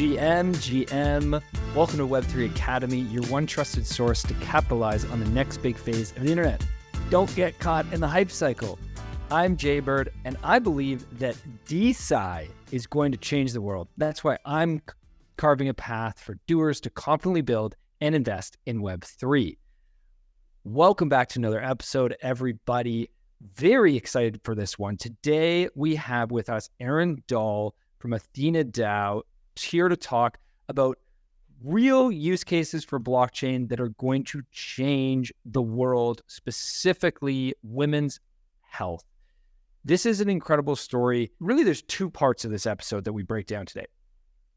GM. Welcome to Web3 Academy, your one trusted source to capitalize on the next big phase of the internet. Don't get caught in the hype cycle. I'm Jaybird, and I believe that DeSci is going to change the world. That's why I'm carving a path for doers to confidently build and invest in Web3. Welcome back to another episode, everybody. Very excited for this one. Today, we have with us Erin Dahl from AthenaDAO here to talk about real use cases for blockchain that are going to change the world, specifically women's health. This is an incredible story. Really, there's two parts of this episode that we break down today.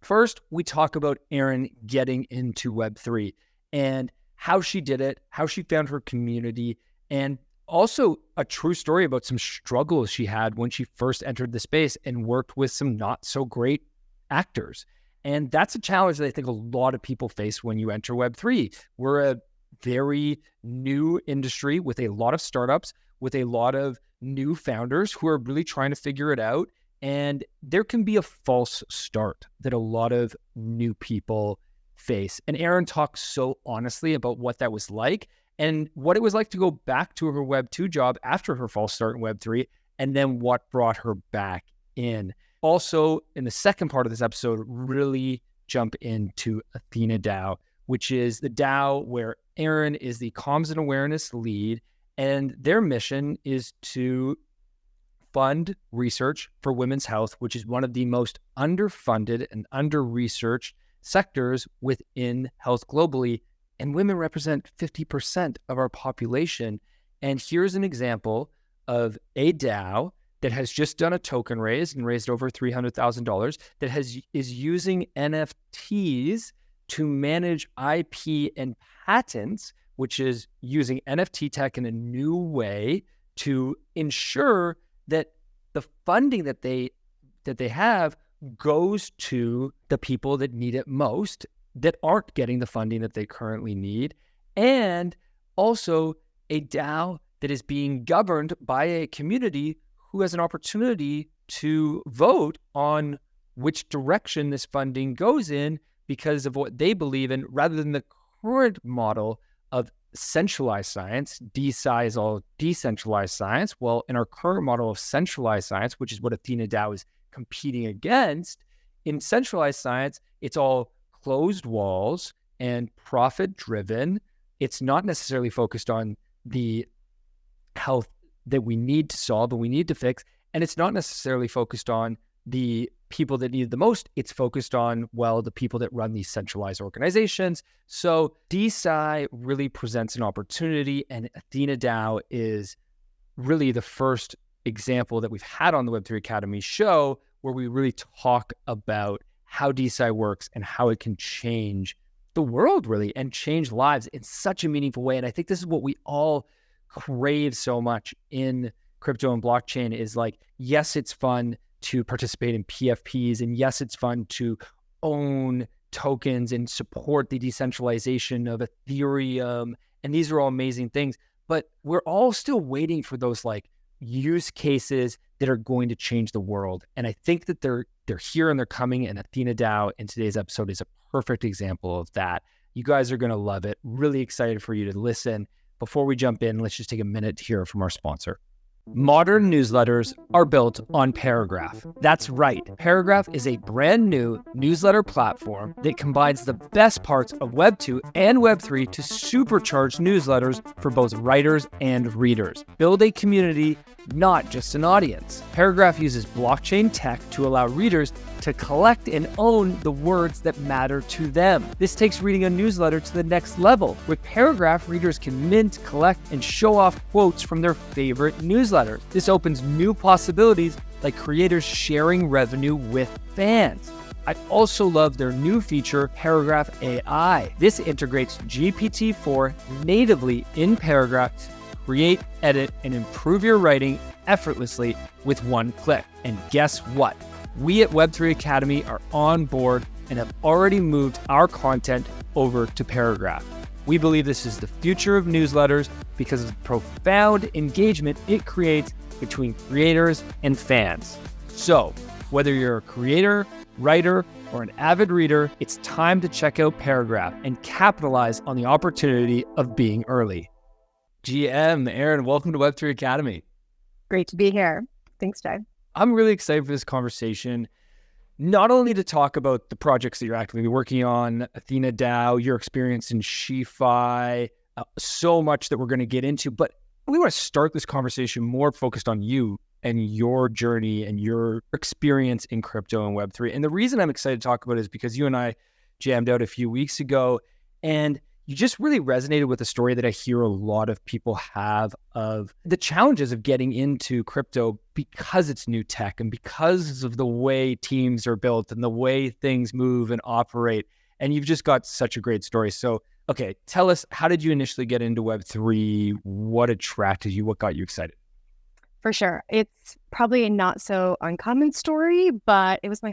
First, we talk about Erin getting into Web3 and how she did it, how she found her community, and also a true story about some struggles she had when she first entered the space and worked with some not so great actors. And that's a challenge that I think a lot of people face when you enter Web3. We're a very new industry with a lot of startups, with a lot of new founders who are really trying to figure it out. And there can be a false start that a lot of new people face. And Erin talks so honestly about what that was like and what it was like to go back to her Web2 job after her false start in Web3, and then what brought her back in. Also, in the second part of this episode, really jump into AthenaDAO, which is the DAO where Erin is the comms and awareness lead, and their mission is to fund research for women's health, which is one of the most underfunded and under-researched sectors within health globally. And women represent 50% of our population. And here's an example of a DAO that has just done a token raise and raised over $300,000 that is using NFTs to manage IP and patents, which is using NFT tech in a new way to ensure that the funding that they have goes to the people that need it most, that aren't getting the funding that they currently need, and also a DAO that is being governed by a community who has an opportunity to vote on which direction this funding goes in because of what they believe in, rather than the current model of centralized science. DeSci is all decentralized science. Well, in our current model of centralized science, which is what AthenaDAO is competing against, in centralized science, it's all closed walls and profit-driven. It's not necessarily focused on the health that we need to solve and we need to fix. And it's not necessarily focused on the people that need it the most. It's focused on, well, the people that run these centralized organizations. So DeSci really presents an opportunity, and AthenaDAO is really the first example that we've had on the Web3 Academy show where we really talk about how DeSci works and how it can change the world, really, and change lives in such a meaningful way. And I think this is what we all crave so much in crypto and blockchain is like, yes, it's fun to participate in PFPs, and yes, it's fun to own tokens and support the decentralization of Ethereum. And these are all amazing things, but we're all still waiting for those like use cases that are going to change the world. And I think that they're here and they're coming, and AthenaDAO in today's episode is a perfect example of that. You guys are going to love it. Really excited for you to listen. Before we jump in, let's just take a minute to hear from our sponsor. Modern newsletters are built on Paragraph. That's right. Paragraph is a brand new newsletter platform that combines the best parts of Web 2 and Web 3 to supercharge newsletters for both writers and readers. Build a community, not just an audience. Paragraph uses blockchain tech to allow readers to collect and own the words that matter to them. This takes reading a newsletter to the next level. With Paragraph, readers can mint, collect, and show off quotes from their favorite newsletters. This opens new possibilities like creators sharing revenue with fans. I also love their new feature, Paragraph AI. This integrates GPT-4 natively in Paragraph to create, edit, and improve your writing effortlessly with one click. And guess what? We at Web3 Academy are on board and have already moved our content over to Paragraph. We believe this is the future of newsletters because of the profound engagement it creates between creators and fans. So Whether you're a creator, writer, or an avid reader, it's time to check out Paragraph and capitalize on the opportunity of being early. GM, Erin, welcome to Web3 Academy. Great to be here. Thanks, Jay. I'm really excited for this conversation, not only to talk about the projects that you're actively working on, AthenaDAO, your experience in SheFi, so much that we're going to get into, but we want to start this conversation more focused on you and your journey and your experience in crypto and Web3. And the reason I'm excited to talk about it is because you and I jammed out a few weeks ago, and you just really resonated with a story that I hear a lot of people have of the challenges of getting into crypto because it's new tech and because of the way teams are built and the way things move and operate. And you've just got such a great story. So, okay, tell us, how did you initially get into Web3? What attracted you? What got you excited? For sure. It's probably a not so uncommon story, but it was my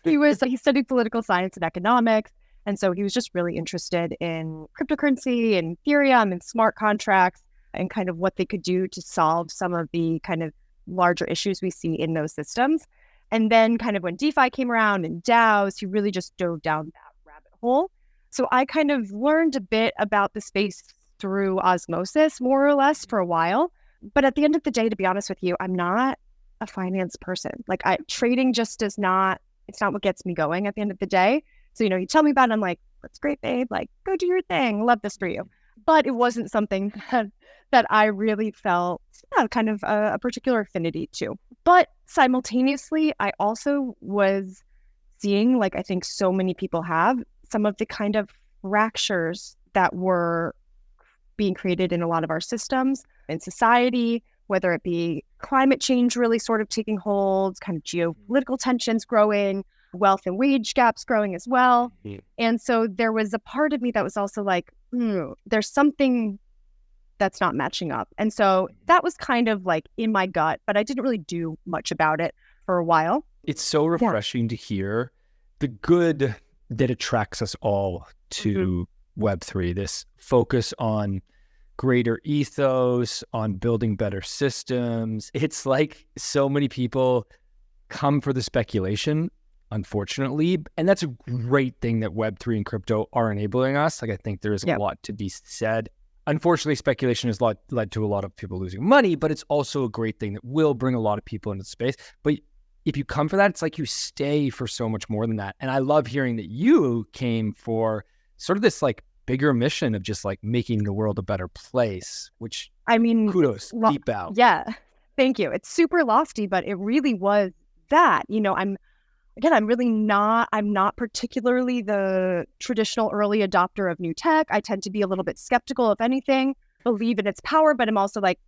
husband. He studied political science and economics. And so he was just really interested in cryptocurrency and Ethereum and smart contracts and kind of what they could do to solve some of the kind of larger issues we see in those systems. And then kind of when DeFi came around and DAOs, he really just dove down that rabbit hole. So I kind of learned a bit about the space through osmosis, more or less, for a while. But at the end of the day, to be honest with you, I'm not a finance person. Like trading just it's not what gets me going at the end of the day. So, you tell me about it, I'm like, that's great, babe. Like, go do your thing. Love this for you. But it wasn't something that I really felt kind of a particular affinity to. But simultaneously, I also was seeing, like I think so many people have, some of the kind of fractures that were being created in a lot of our systems in society, whether it be climate change really sort of taking hold, kind of geopolitical tensions growing, wealth and wage gaps growing as well. Mm-hmm. And so there was a part of me that was also like, there's something that's not matching up. And so that was kind of like in my gut, but I didn't really do much about it for a while. It's so refreshing to hear the good that attracts us all to Web3, this focus on greater ethos, on building better systems. It's like so many people come for the speculation, unfortunately, and that's a great thing that Web3 and crypto are enabling us. Like, I think there is a lot to be said. Unfortunately, speculation has led to a lot of people losing money, but it's also a great thing that will bring a lot of people into the space. But if you come for that, it's like you stay for so much more than that. And I love hearing that you came for sort of this like bigger mission of just like making the world a better place, which, I mean, kudos, deep out. Yeah, thank you. It's super lofty, but it really was that. I'm not particularly the traditional early adopter of new tech. I tend to be a little bit skeptical, if anything, believe in its power, but I'm also like,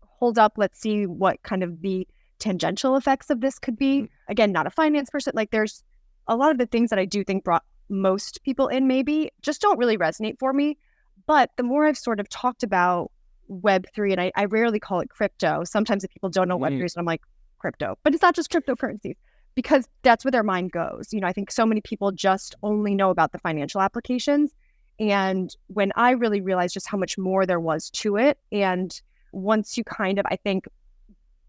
hold up, let's see what kind of the tangential effects of this could be. Again, not a finance person. Like, there's a lot of the things that I do think brought most people in maybe just don't really resonate for me. But the more I've sort of talked about Web3, and I rarely call it crypto. Sometimes if people don't know Web3, so I'm like, crypto. But it's not just cryptocurrencies, because that's where their mind goes. I think so many people just only know about the financial applications. And when I really realized just how much more there was to it, and once you kind of, I think,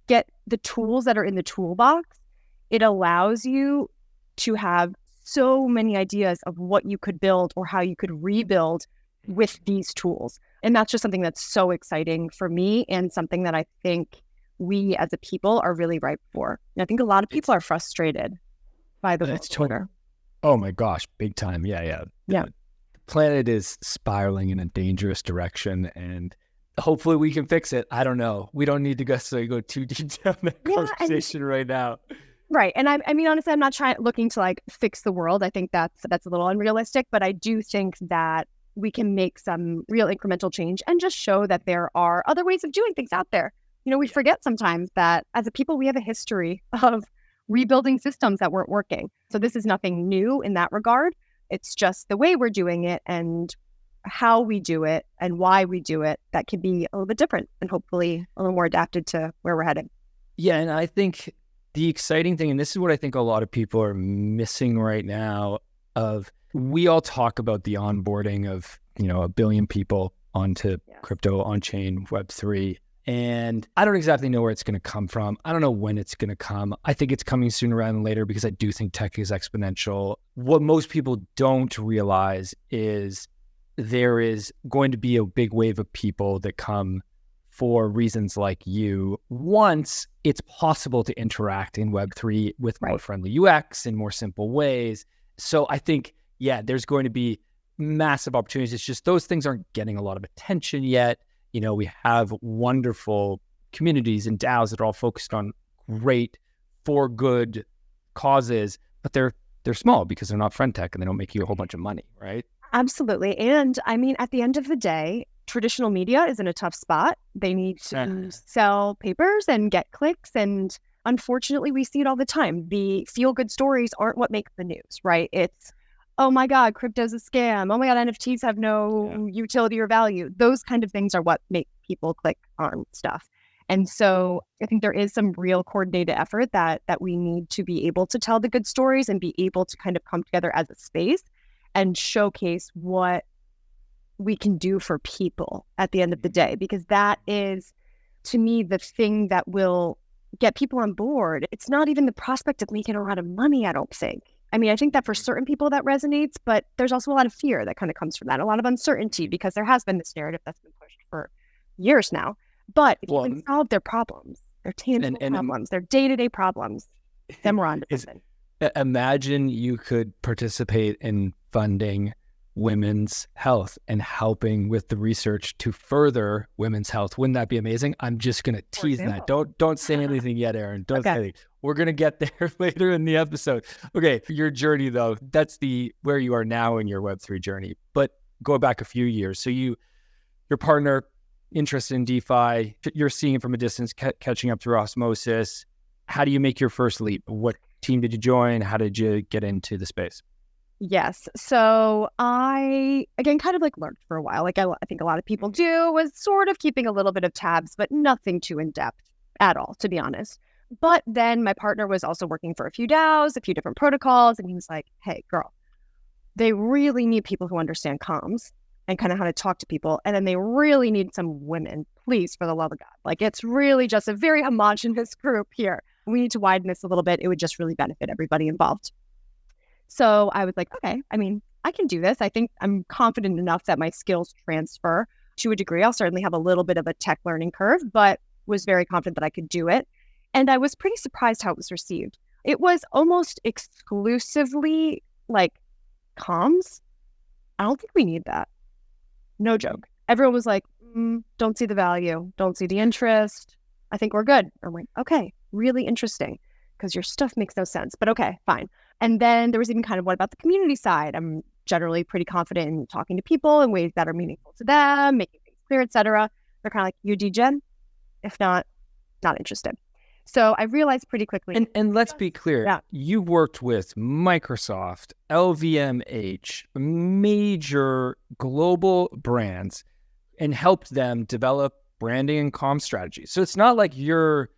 get the tools that are in the toolbox, it allows you to have so many ideas of what you could build or how you could rebuild with these tools. And that's just something that's so exciting for me, and something that I think we as a people are really ripe for. And I think a lot of people are frustrated by the Twitter. Oh my gosh, big time. Yeah. The planet is spiraling in a dangerous direction, and hopefully we can fix it. I don't know. We don't need to go too deep down that conversation right now. Right. And I mean, honestly, I'm not looking to like fix the world. I think that's a little unrealistic, but I do think that we can make some real incremental change and just show that there are other ways of doing things out there. We forget sometimes that as a people, we have a history of rebuilding systems that weren't working. So this is nothing new in that regard. It's just the way we're doing it and how we do it and why we do it that can be a little bit different and hopefully a little more adapted to where we're headed. Yeah. And I think the exciting thing, and this is what I think a lot of people are missing right now, we all talk about the onboarding of, 1 billion people onto crypto, on-chain, Web3. And I don't exactly know where it's going to come from. I don't know when it's going to come. I think it's coming sooner rather than later because I do think tech is exponential. What most people don't realize is there is going to be a big wave of people that come for reasons like you. Once it's possible to interact in Web3 with more friendly UX in more simple ways. So I think, there's going to be massive opportunities. It's just those things aren't getting a lot of attention yet. We have wonderful communities and DAOs that are all focused on great for good causes, but they're small because they're not friend tech and they don't make you a whole bunch of money, right? Absolutely. And I mean, at the end of the day, traditional media is in a tough spot. They need to sell papers and get clicks. And unfortunately, we see it all the time. The feel-good stories aren't what make the news, right? It's, oh my God, crypto's a scam. Oh my God, NFTs have no utility or value. Those kind of things are what make people click on stuff. And so I think there is some real coordinated effort that we need to be able to tell the good stories and be able to kind of come together as a space and showcase what we can do for people at the end of the day, because that is, to me, the thing that will get people on board. It's not even the prospect of making a lot of money, I don't think. I mean, I think that for certain people that resonates, but there's also a lot of fear that kind of comes from that, a lot of uncertainty, because there has been this narrative that's been pushed for years now. But if you can solve their problems, their tangible problems, their day-to-day problems, then we're on to something. Imagine you could participate in funding women's health and helping with the research to further women's health. Wouldn't that be amazing? I'm just going to tease that. Don't say anything yet, Erin. Don't say anything. We're going to get there later in the episode. Okay, your journey though, that's where you are now in your Web3 journey. But go back a few years. So your partner, interested in DeFi, you're seeing it from a distance, catching up through osmosis. How do you make your first leap? What team did you join? How did you get into the space? Yes. So I, again, kind of like lurked for a while. Like I think a lot of people do, was sort of keeping a little bit of tabs, but nothing too in-depth at all, to be honest. But then my partner was also working for a few DAOs, a few different protocols. And he was like, hey, girl, they really need people who understand comms and kind of how to talk to people. And then they really need some women, please, for the love of God. Like, it's really just a very homogenous group here. We need to widen this a little bit. It would just really benefit everybody involved. So I was like, okay, I mean, I can do this. I think I'm confident enough that my skills transfer to a degree. I'll certainly have a little bit of a tech learning curve, but was very confident that I could do it. And I was pretty surprised how it was received. It was almost exclusively like comms. I don't think we need that. No joke. Everyone was like, don't see the value, don't see the interest. I think we're good. I'm like, okay, really interesting, because your stuff makes no sense, but okay, fine. And then there was even kind of, what about the community side? I'm generally pretty confident in talking to people in ways that are meaningful to them, making things clear, etc. They're kind of like, you degen? If not interested. So I realized pretty quickly. And let's be clear, you worked with Microsoft, LVMH, major global brands, and helped them develop branding and comm strategies. So it's not like you're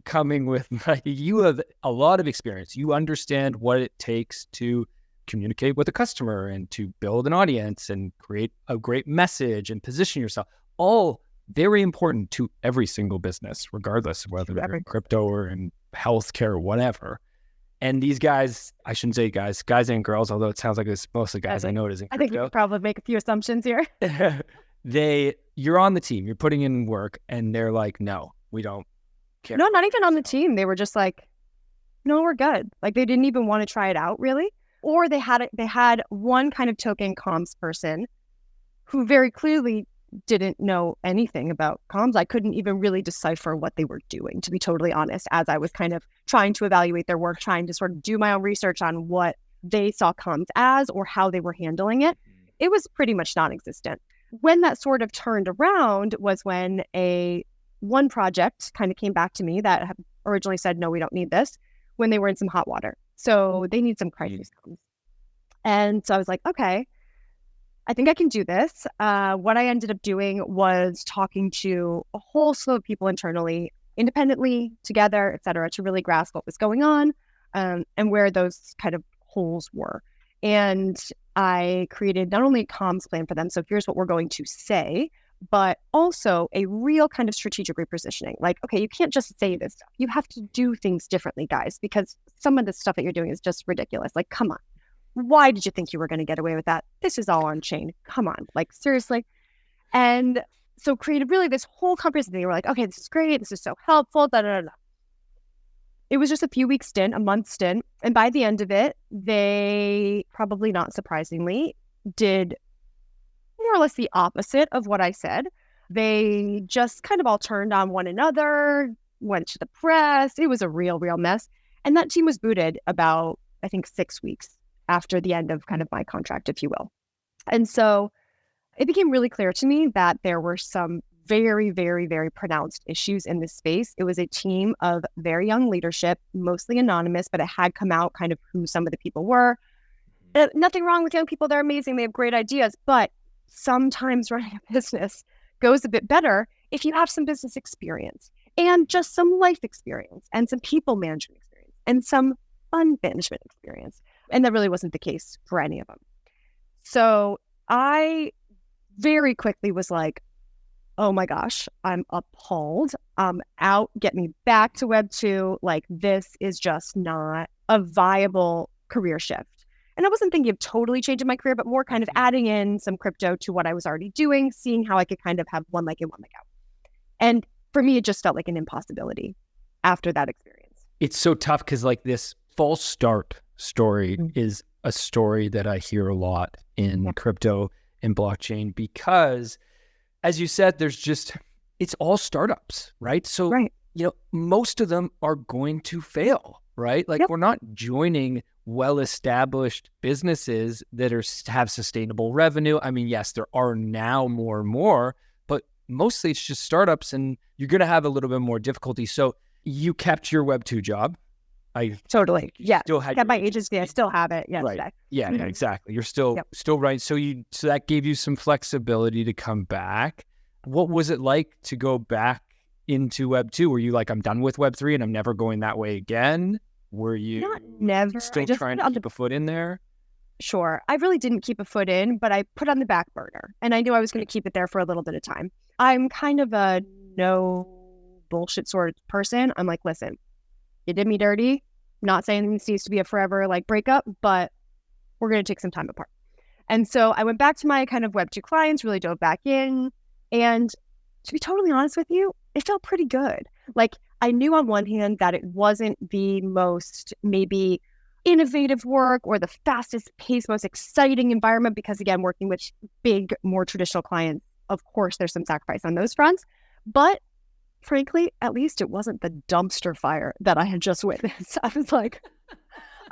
coming with, like, you have a lot of experience. You understand what it takes to communicate with a customer and to build an audience and create a great message and position yourself. All very important to every single business, regardless of whether they're in crypto or in healthcare or whatever. And these guys, I shouldn't say guys and girls, although it sounds like it's mostly guys. I know it is in crypto. I think you could probably make a few assumptions here. You're on the team, you're putting in work, and they're like, no, we don't care. No, not even on the team. They were just like, no, we're good. Like, they didn't even want to try it out, really. Or they had one kind of token comms person who very clearly didn't know anything about comms. I couldn't even really decipher what they were doing, to be totally honest, as I was kind of trying to evaluate their work, trying to sort of do my own research on what they saw comms as or how they were handling it. It was pretty much non-existent. When that sort of turned around was when one project kind of came back to me that had originally said, no, we don't need this, when they were in some hot water. So they need some crisis comms. And so I was like, okay, I think I can do this. What I ended up doing was talking to a whole slew of people internally, independently, together, et cetera, to really grasp what was going on and where those kind of holes were. And I created not only a comms plan for them, so here's what we're going to say, but also a real kind of strategic repositioning. Like, okay, you can't just say this stuff. You have to do things differently, guys, because some of the stuff that you're doing is just ridiculous. Like, come on. Why did you think you were going to get away with that? This is all on chain. Come on. Like, seriously. And so created really this whole comprehensive thing. We're like, okay, this is great. This is so helpful. Da, da, da, da. It was just a few weeks stint, a month stint. And by the end of it, they probably not surprisingly did more or less the opposite of what I said. They just kind of all turned on one another, went to the press. It was a real mess. And that team was booted about, I think, 6 weeks after the end of kind of my contract, if you will. And so it became really clear to me that there were some very, very, very pronounced issues in this space. It was a team of very young leadership, mostly anonymous, but it had come out kind of who some of the people were. Nothing wrong with young people. They're amazing. They have great ideas. But sometimes running a business goes a bit better if you have some business experience and just some life experience and some people management experience and some fund management experience. And that really wasn't the case for any of them. So I very quickly was like, oh my gosh, I'm appalled. Out, get me back to Web 2. Like, this is just not a viable career shift. And I wasn't thinking of totally changing my career, but more kind of adding in some crypto to what I was already doing, seeing how I could kind of have one leg in, one leg out. And for me, it just felt like an impossibility after that experience. It's so tough because like this false start story is a story that I hear a lot in crypto and blockchain because, as you said, it's all startups, right? So, most of them are going to fail, right? Like we're not joining well-established businesses that have sustainable revenue. I mean, yes, there are now more and more, but mostly it's just startups and you're going to have a little bit more difficulty. So you kept your Web 2 job. Totally. Yeah. Still had my agency. I still have it. Yeah. Right. Yeah, exactly. You're still right. So that gave you some flexibility to come back. What was it like to go back into Web 2? Were you like, I'm done with Web 3 and I'm never going that way again? Were you still trying to keep a foot in there? Sure. I really didn't keep a foot in, but I put on the back burner and I knew I was going to keep it there for a little bit of time. I'm kind of a no bullshit sort of person. I'm like, listen, you did me dirty. Not saying this needs to be a forever like breakup, but we're going to take some time apart. And so I went back to my kind of Web 2 clients, really dove back in. And to be totally honest with you, it felt pretty good. Like I knew on one hand that it wasn't the most maybe innovative work or the fastest paced, most exciting environment, because again, working with big, more traditional clients, of course, there's some sacrifice on those fronts. But frankly, at least it wasn't the dumpster fire that I had just witnessed. I was like,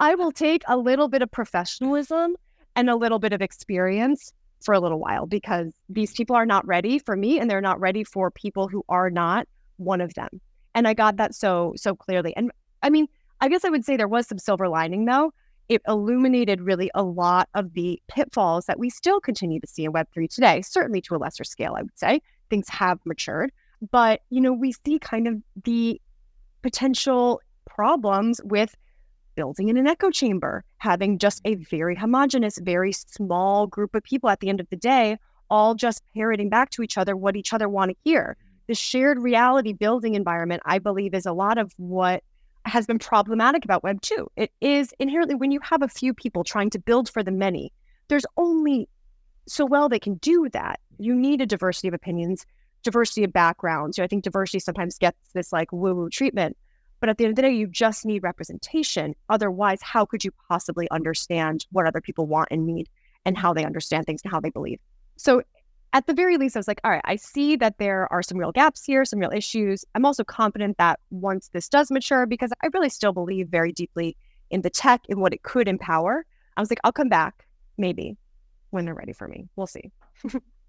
I will take a little bit of professionalism and a little bit of experience for a little while because these people are not ready for me and they're not ready for people who are not one of them. And I got that so clearly. And I mean, I guess I would say there was some silver lining though. It illuminated really a lot of the pitfalls that we still continue to see in Web3 today, certainly to a lesser scale, I would say. Things have matured. But, we see kind of the potential problems with building in an echo chamber, having just a very homogenous, very small group of people at the end of the day, all just parroting back to each other what each other want to hear. The shared reality building environment, I believe, is a lot of what has been problematic about Web 2. It is inherently when you have a few people trying to build for the many, there's only so well they can do that. You need a diversity of opinions, diversity of backgrounds. I think diversity sometimes gets this like woo-woo treatment, but at the end of the day, you just need representation. Otherwise, how could you possibly understand what other people want and need and how they understand things and how they believe? So at the very least, I was like, all right, I see that there are some real gaps here, some real issues. I'm also confident that once this does mature, because I really still believe very deeply in the tech and what it could empower, I was like, I'll come back maybe when they're ready for me. We'll see.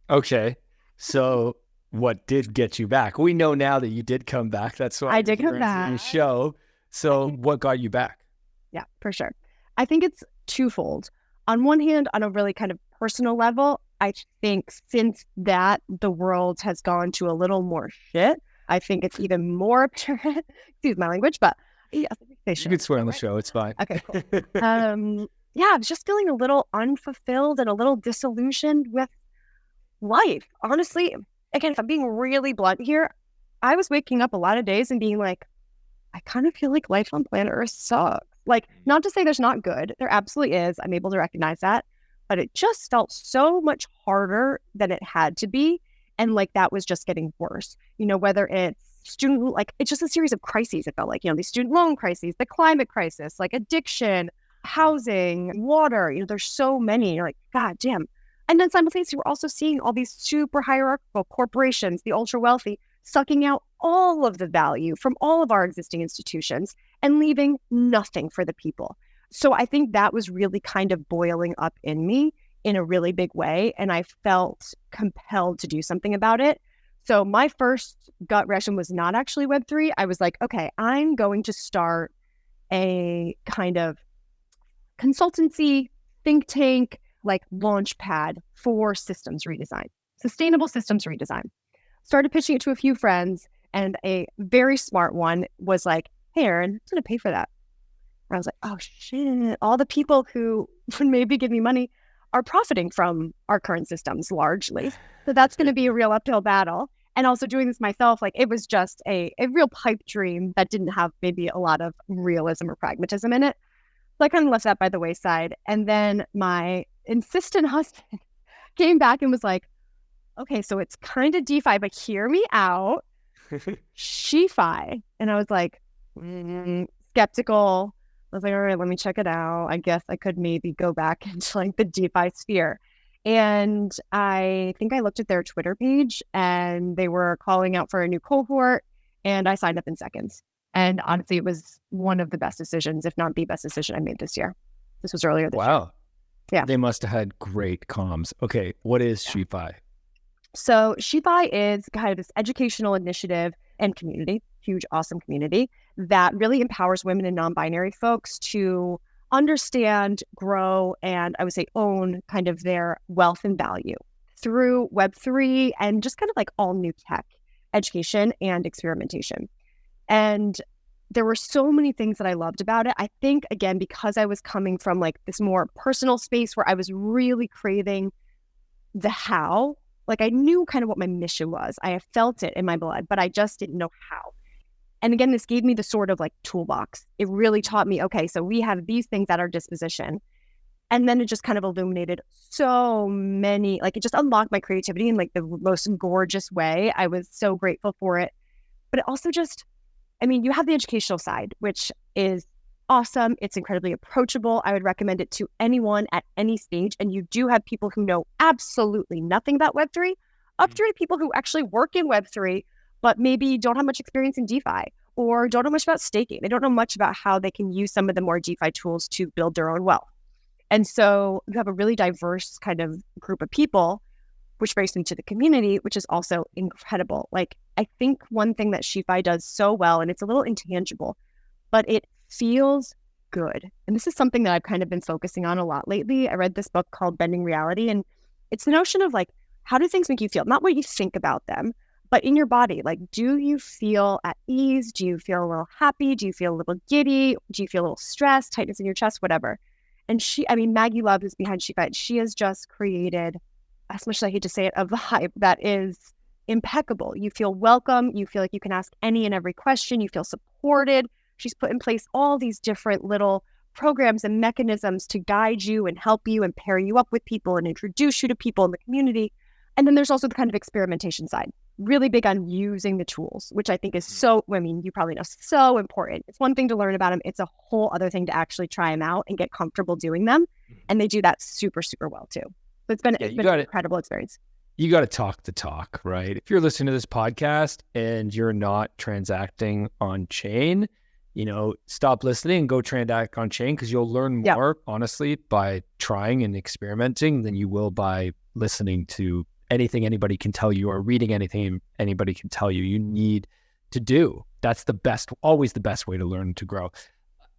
Okay. So what did get you back? We know now that you did come back. That's why I did come back. The show. So what got you back? Yeah, for sure. I think it's twofold. On one hand, on a really kind of personal level, I think since that the world has gone to a little more shit, I think it's even more apparent. Excuse my language, but yeah, you can swear on the show. It's fine. Okay, cool. I was just feeling a little unfulfilled and a little disillusioned with life. Honestly, again, if I'm being really blunt here, I was waking up a lot of days and being like, I kind of feel like life on planet Earth sucks. Like, not to say there's not good. There absolutely is. I'm able to recognize that. But it just felt so much harder than it had to be. And like that was just getting worse. Whether it's it's just a series of crises. It felt like, these student loan crises, the climate crisis, like addiction, housing, water. There's so many. You're like, God damn. And then simultaneously, we're also seeing all these super hierarchical corporations, the ultra wealthy, sucking out all of the value from all of our existing institutions and leaving nothing for the people. So I think that was really kind of boiling up in me in a really big way. And I felt compelled to do something about it. So my first gut reaction was not actually Web3. I was like, okay, I'm going to start a kind of consultancy, think tank, like launch pad for systems redesign, sustainable systems redesign. Started pitching it to a few friends, and a very smart one was like, hey, Erin, who's going to pay for that? And I was like, oh, shit. All the people who would maybe give me money are profiting from our current systems largely. So that's going to be a real uphill battle. And also doing this myself, like it was just a real pipe dream that didn't have maybe a lot of realism or pragmatism in it. So I kind of left that by the wayside. And then my insistent husband came back and was like, okay, so it's kind of DeFi, but hear me out. SheFi. And I was like, skeptical. I was like, all right, let me check it out. I guess I could maybe go back into like the DeFi sphere. And I think I looked at their Twitter page and they were calling out for a new cohort, and I signed up in seconds. And honestly, it was one of the best decisions, if not the best decision I made this year. This was earlier this year. Wow. Yeah. They must have had great comms. Okay, what is SheFi? So SheFi is kind of this educational initiative and community, huge, awesome community that really empowers women and non-binary folks to understand, grow, and I would say own kind of their wealth and value through Web3 and just kind of like all new tech education and experimentation. And there were so many things that I loved about it. I think, again, because I was coming from like this more personal space where I was really craving the how. Like I knew kind of what my mission was. I felt it in my blood, but I just didn't know how. And again, this gave me the sort of like toolbox. It really taught me, okay, so we have these things at our disposition. And then it just kind of illuminated so many, like it just unlocked my creativity in like the most gorgeous way. I was so grateful for it. But it also just, you have the educational side, which is awesome. It's incredibly approachable. I would recommend it to anyone at any stage. And you do have people who know absolutely nothing about Web3, up through to people who actually work in Web3, but maybe don't have much experience in DeFi or don't know much about staking. They don't know much about how they can use some of the more DeFi tools to build their own wealth. And so you have a really diverse kind of group of people, which brings into the community, which is also incredible. Like, I think one thing that SheFi does so well, and it's a little intangible, but it feels good. And this is something that I've kind of been focusing on a lot lately. I read this book called Bending Reality, and it's the notion of like, how do things make you feel? Not what you think about them, but in your body. Like, do you feel at ease? Do you feel a little happy? Do you feel a little giddy? Do you feel a little stressed, tightness in your chest, whatever? And Maggie Love is behind SheFi. She has just created, as much as I hate to say it, a vibe that is impeccable. You feel welcome. You feel like you can ask any and every question. You feel supported. She's put in place all these different little programs and mechanisms to guide you and help you and pair you up with people and introduce you to people in the community. And then there's also the kind of experimentation side, really big on using the tools, which I think is so, you probably know, so important. It's one thing to learn about them. It's a whole other thing to actually try them out and get comfortable doing them. And they do that super, super well too. So it's been an incredible experience. You got to talk the talk, right? If you're listening to this podcast and you're not transacting on chain, stop listening and go transact on chain, because you'll learn more, honestly, by trying and experimenting than you will by listening to anything anybody can tell you or reading anything anybody can tell you. You need to do. That's always the best way to learn to grow.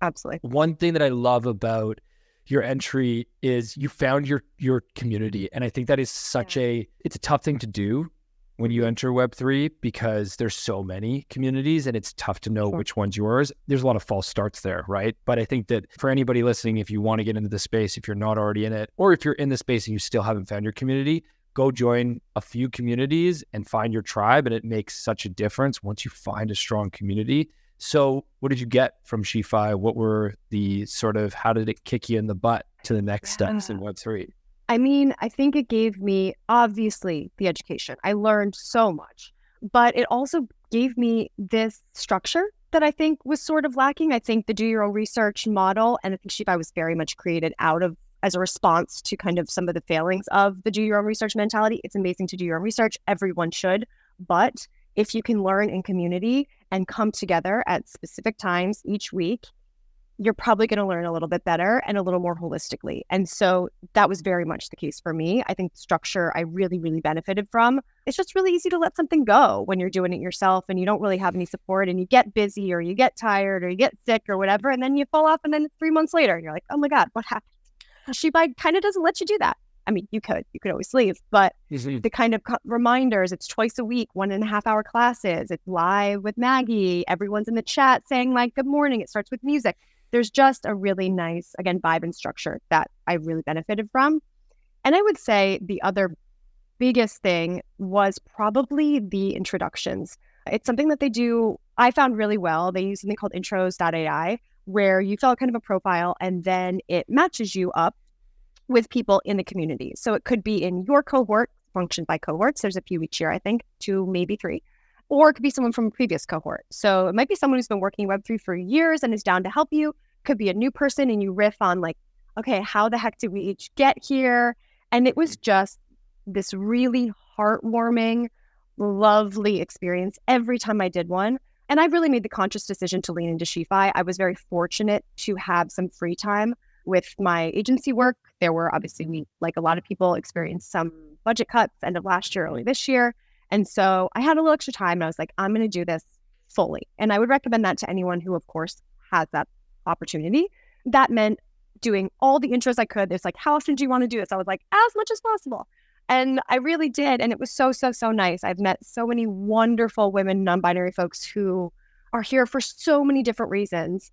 Absolutely. One thing that I love about your entry is you found your community. And I think that is it's a tough thing to do when you enter Web3, because there's so many communities and it's tough to know which one's yours. There's a lot of false starts there, right? But I think that for anybody listening, if you want to get into the space, if you're not already in it, or if you're in the space and you still haven't found your community, go join a few communities and find your tribe. And it makes such a difference once you find a strong community. So what did you get from SheFi? What were the how did it kick you in the butt to the next steps in Web3? I mean, I think it gave me, obviously, the education. I learned so much, but it also gave me this structure that I think was sort of lacking. I think the do your own research model, and I think SheFi was very much created as a response to kind of some of the failings of the do your own research mentality. It's amazing to do your own research. Everyone should. But if you can learn in community and come together at specific times each week, you're probably going to learn a little bit better and a little more holistically. And so that was very much the case for me. I think structure I really, really benefited from. It's just really easy to let something go when you're doing it yourself and you don't really have any support and you get busy or you get tired or you get sick or whatever. And then you fall off and then 3 months later, you're like, oh my God, what happened? SheFi kind of doesn't let you do that. I mean, you could always leave, but the kind of reminders, it's twice a week, 1.5 hour classes, it's live with Maggie, everyone's in the chat saying like, good morning, it starts with music. There's just a really nice, again, vibe and structure that I really benefited from. And I would say the other biggest thing was probably the introductions. It's something that they do, I found really well. They use something called intros.ai, where you fill out kind of a profile and then it matches you up with people in the community. So it could be in your cohort, functioned by cohorts. There's a few each year, I think, 2, maybe 3. Or it could be someone from a previous cohort. So it might be someone who's been working in Web3 for years and is down to help you. Could be a new person and you riff on like, okay, how the heck did we each get here? And it was just this really heartwarming, lovely experience every time I did one. And I really made the conscious decision to lean into SheFi. I was very fortunate to have some free time with my agency work. There were obviously, like a lot of people, experienced some budget cuts end of last year, early this year. And so I had a little extra time and I was like, I'm going to do this fully. And I would recommend that to anyone who, of course, has that opportunity. That meant doing all the intros I could. There's like, how often do you want to do this? I was like, as much as possible. And I really did. And it was so, so, so nice. I've met so many wonderful women, non-binary folks who are here for so many different reasons.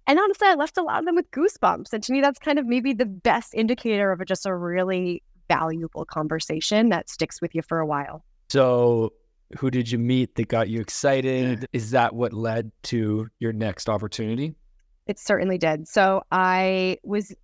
And honestly, I left a lot of them with goosebumps. And to me, that's kind of maybe the best indicator of just a really valuable conversation that sticks with you for a while. So who did you meet that got you excited? Is that what led to your next opportunity? It certainly did. So I was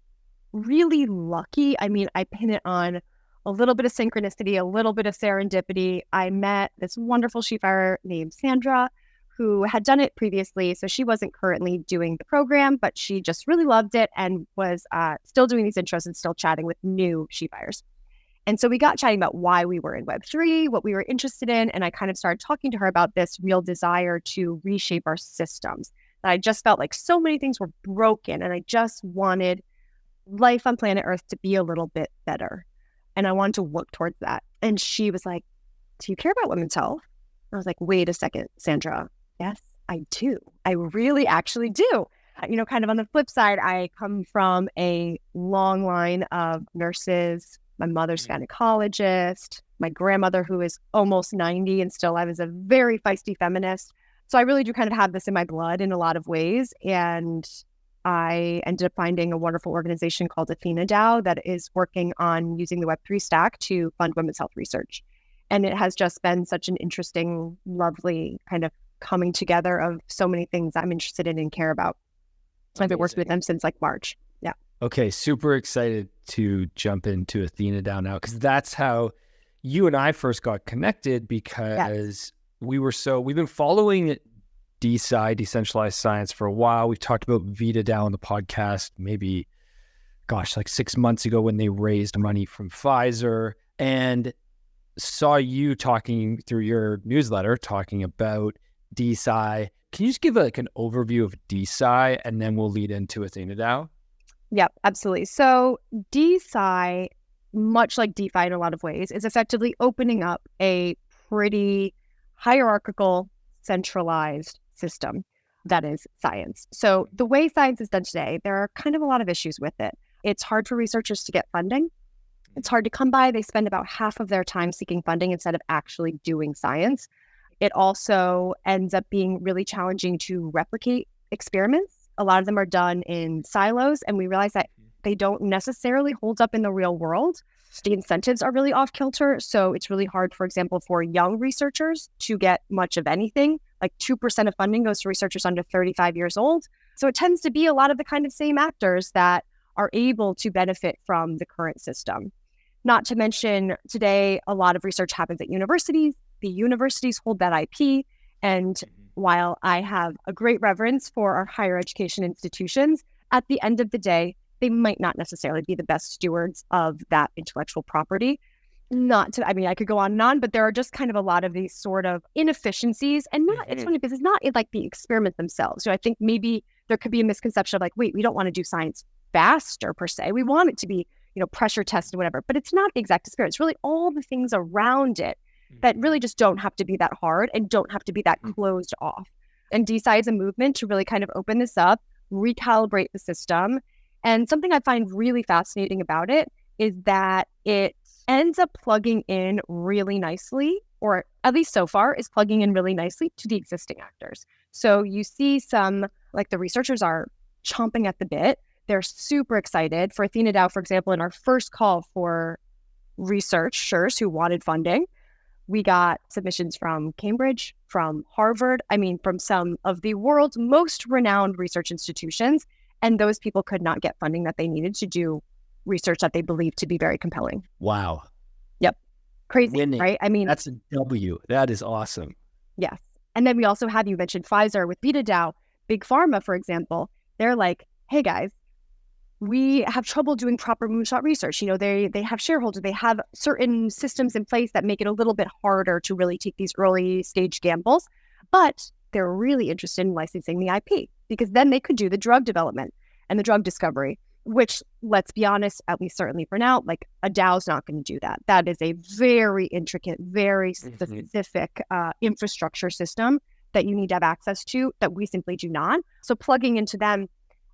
really lucky. I mean, I pin it on a little bit of synchronicity, a little bit of serendipity. I met this wonderful SheFier named Sandra, who had done it previously. So she wasn't currently doing the program, but she just really loved it and was still doing these intros and still chatting with new SheFiers. And so we got chatting about why we were in Web3, what we were interested in. And I kind of started talking to her about this real desire to reshape our systems. That I just felt like so many things were broken and I just wanted life on planet Earth to be a little bit better. And I wanted to work towards that. And she was like, do you care about women's health? I was like, wait a second, Sandra. Yes, I do. I really actually do. You know, kind of on the flip side, I come from a long line of nurses. My mother's gynecologist, my grandmother, who is almost 90 and still alive, is a very feisty feminist. So I really do kind of have this in my blood in a lot of ways. And I ended up finding a wonderful organization called AthenaDAO that is working on using the Web3 stack to fund women's health research. And it has just been such an interesting, lovely kind of coming together of so many things I'm interested in and care about. So I've been working with them since like March. Yeah. Okay. Super excited to jump into AthenaDAO now, because that's how you and I first got connected, because we've been following DeSci, decentralized science, for a while. We've talked about VitaDAO on the podcast, maybe, like 6 months ago when they raised money from Pfizer, and saw you talking through your newsletter, talking about DeSci. Can you just give an overview of DeSci and then we'll lead into AthenaDAO? Yep, absolutely. So DeSci, much like DeFi in a lot of ways, is effectively opening up a pretty hierarchical, centralized system that is science. So the way science is done today, there are kind of a lot of issues with it. It's hard for researchers to get funding. It's hard to come by. They spend about half of their time seeking funding instead of actually doing science. It also ends up being really challenging to replicate experiments. A lot of them are done in silos, and we realize that they don't necessarily hold up in the real world. The incentives are really off kilter. So it's really hard, for example, for young researchers to get much of anything. Like 2% of funding goes to researchers under 35 years old. So it tends to be a lot of the kind of same actors that are able to benefit from the current system. Not to mention today, a lot of research happens at universities. The universities hold that IP. And while I have a great reverence for our higher education institutions, at the end of the day, they might not necessarily be the best stewards of that intellectual property. I could go on and on, but there are just kind of a lot of these sort of inefficiencies. And it's funny because it's not like the experiment themselves. So I think maybe there could be a misconception of like, wait, we don't want to do science faster per se. We want it to be, pressure tested, whatever, but it's not the exact experiment. It's really all the things around it that really just don't have to be that hard and don't have to be that closed off. And DeSci is a movement to really kind of open this up, recalibrate the system. And something I find really fascinating about it is that it ends up plugging in really nicely, or at least so far is plugging in really nicely to the existing actors. So you see some, like the researchers are chomping at the bit. They're super excited. For AthenaDAO, for example, in our first call for researchers who wanted funding, we got submissions from Cambridge, from Harvard, from some of the world's most renowned research institutions. And those people could not get funding that they needed to do research that they believed to be very compelling. Wow. Yep. Crazy, Winning. Right? That's a W. That is awesome. Yes. And then we also have, you mentioned Pfizer with BetaDAO. Big Pharma, for example, they're like, hey guys, we have trouble doing proper moonshot research. They have shareholders, they have certain systems in place that make it a little bit harder to really take these early stage gambles, but they're really interested in licensing the IP because then they could do the drug development and the drug discovery, which, let's be honest, at least certainly for now, like a DAO is not going to do that. That is a very intricate, very specific infrastructure system that you need to have access to that we simply do not. So plugging into them.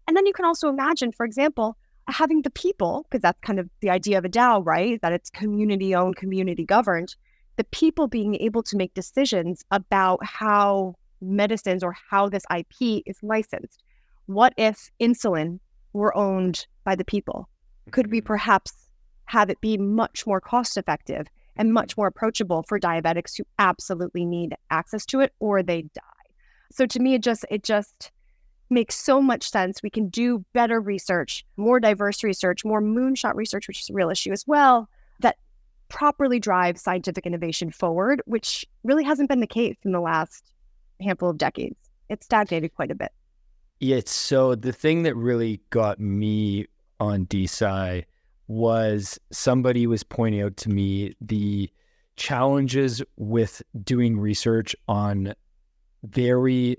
And then you can also imagine, for example, having the people, because that's kind of the idea of a DAO, right? That it's community owned, community governed, the people being able to make decisions about how medicines or how this IP is licensed. What if insulin were owned by the people? Could we perhaps have it be much more cost effective and much more approachable for diabetics who absolutely need access to it or they die? So to me, it just makes so much sense. We can do better research, more diverse research, more moonshot research, which is a real issue as well, that properly drives scientific innovation forward, which really hasn't been the case in the last handful of decades. It's stagnated quite a bit. Yeah, so the thing that really got me on DeSci was somebody was pointing out to me the challenges with doing research on very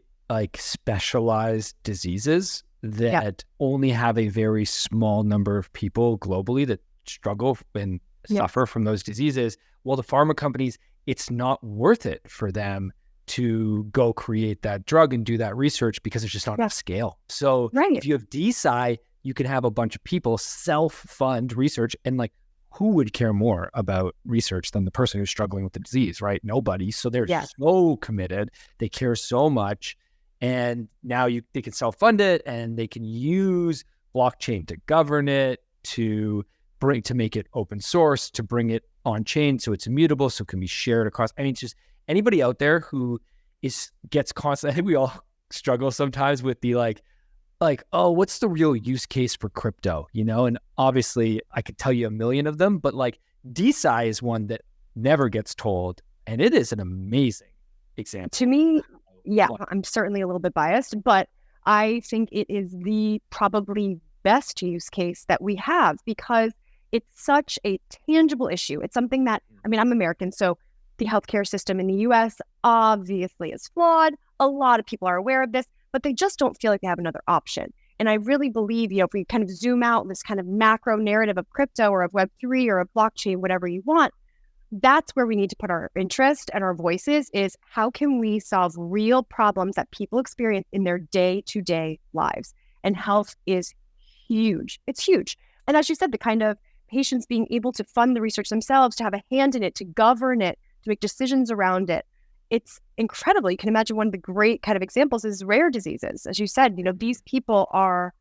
specialized diseases that only have a very small number of people globally that struggle and suffer from those diseases. Well, the pharma companies, it's not worth it for them to go create that drug and do that research because it's just not enough scale. So if you have DeSci, you can have a bunch of people self-fund research, and who would care more about research than the person who's struggling with the disease, right? Nobody. So they're so committed. They care so much. And now they can self-fund it, and they can use blockchain to govern it, to make it open source, to bring it on chain so it's immutable, so it can be shared across. It's just anybody out there who gets constant. I think we all struggle sometimes with the oh, what's the real use case for crypto? And obviously I could tell you a million of them, but DeSci is one that never gets told, and it is an amazing example. To me, I'm certainly a little bit biased, but I think it is the probably best use case that we have because it's such a tangible issue. It's something that, I'm American, so the healthcare system in the US obviously is flawed. A lot of people are aware of this, but they just don't feel like they have another option. And I really believe, if we kind of zoom out this kind of macro narrative of crypto or of Web3 or of blockchain, whatever you want, that's where we need to put our interest and our voices is how can we solve real problems that people experience in their day-to-day lives? And health is huge. It's huge. And as you said, the kind of patients being able to fund the research themselves, to have a hand in it, to govern it, to make decisions around it. It's incredible. You can imagine one of the great kind of examples is rare diseases. As you said, these people are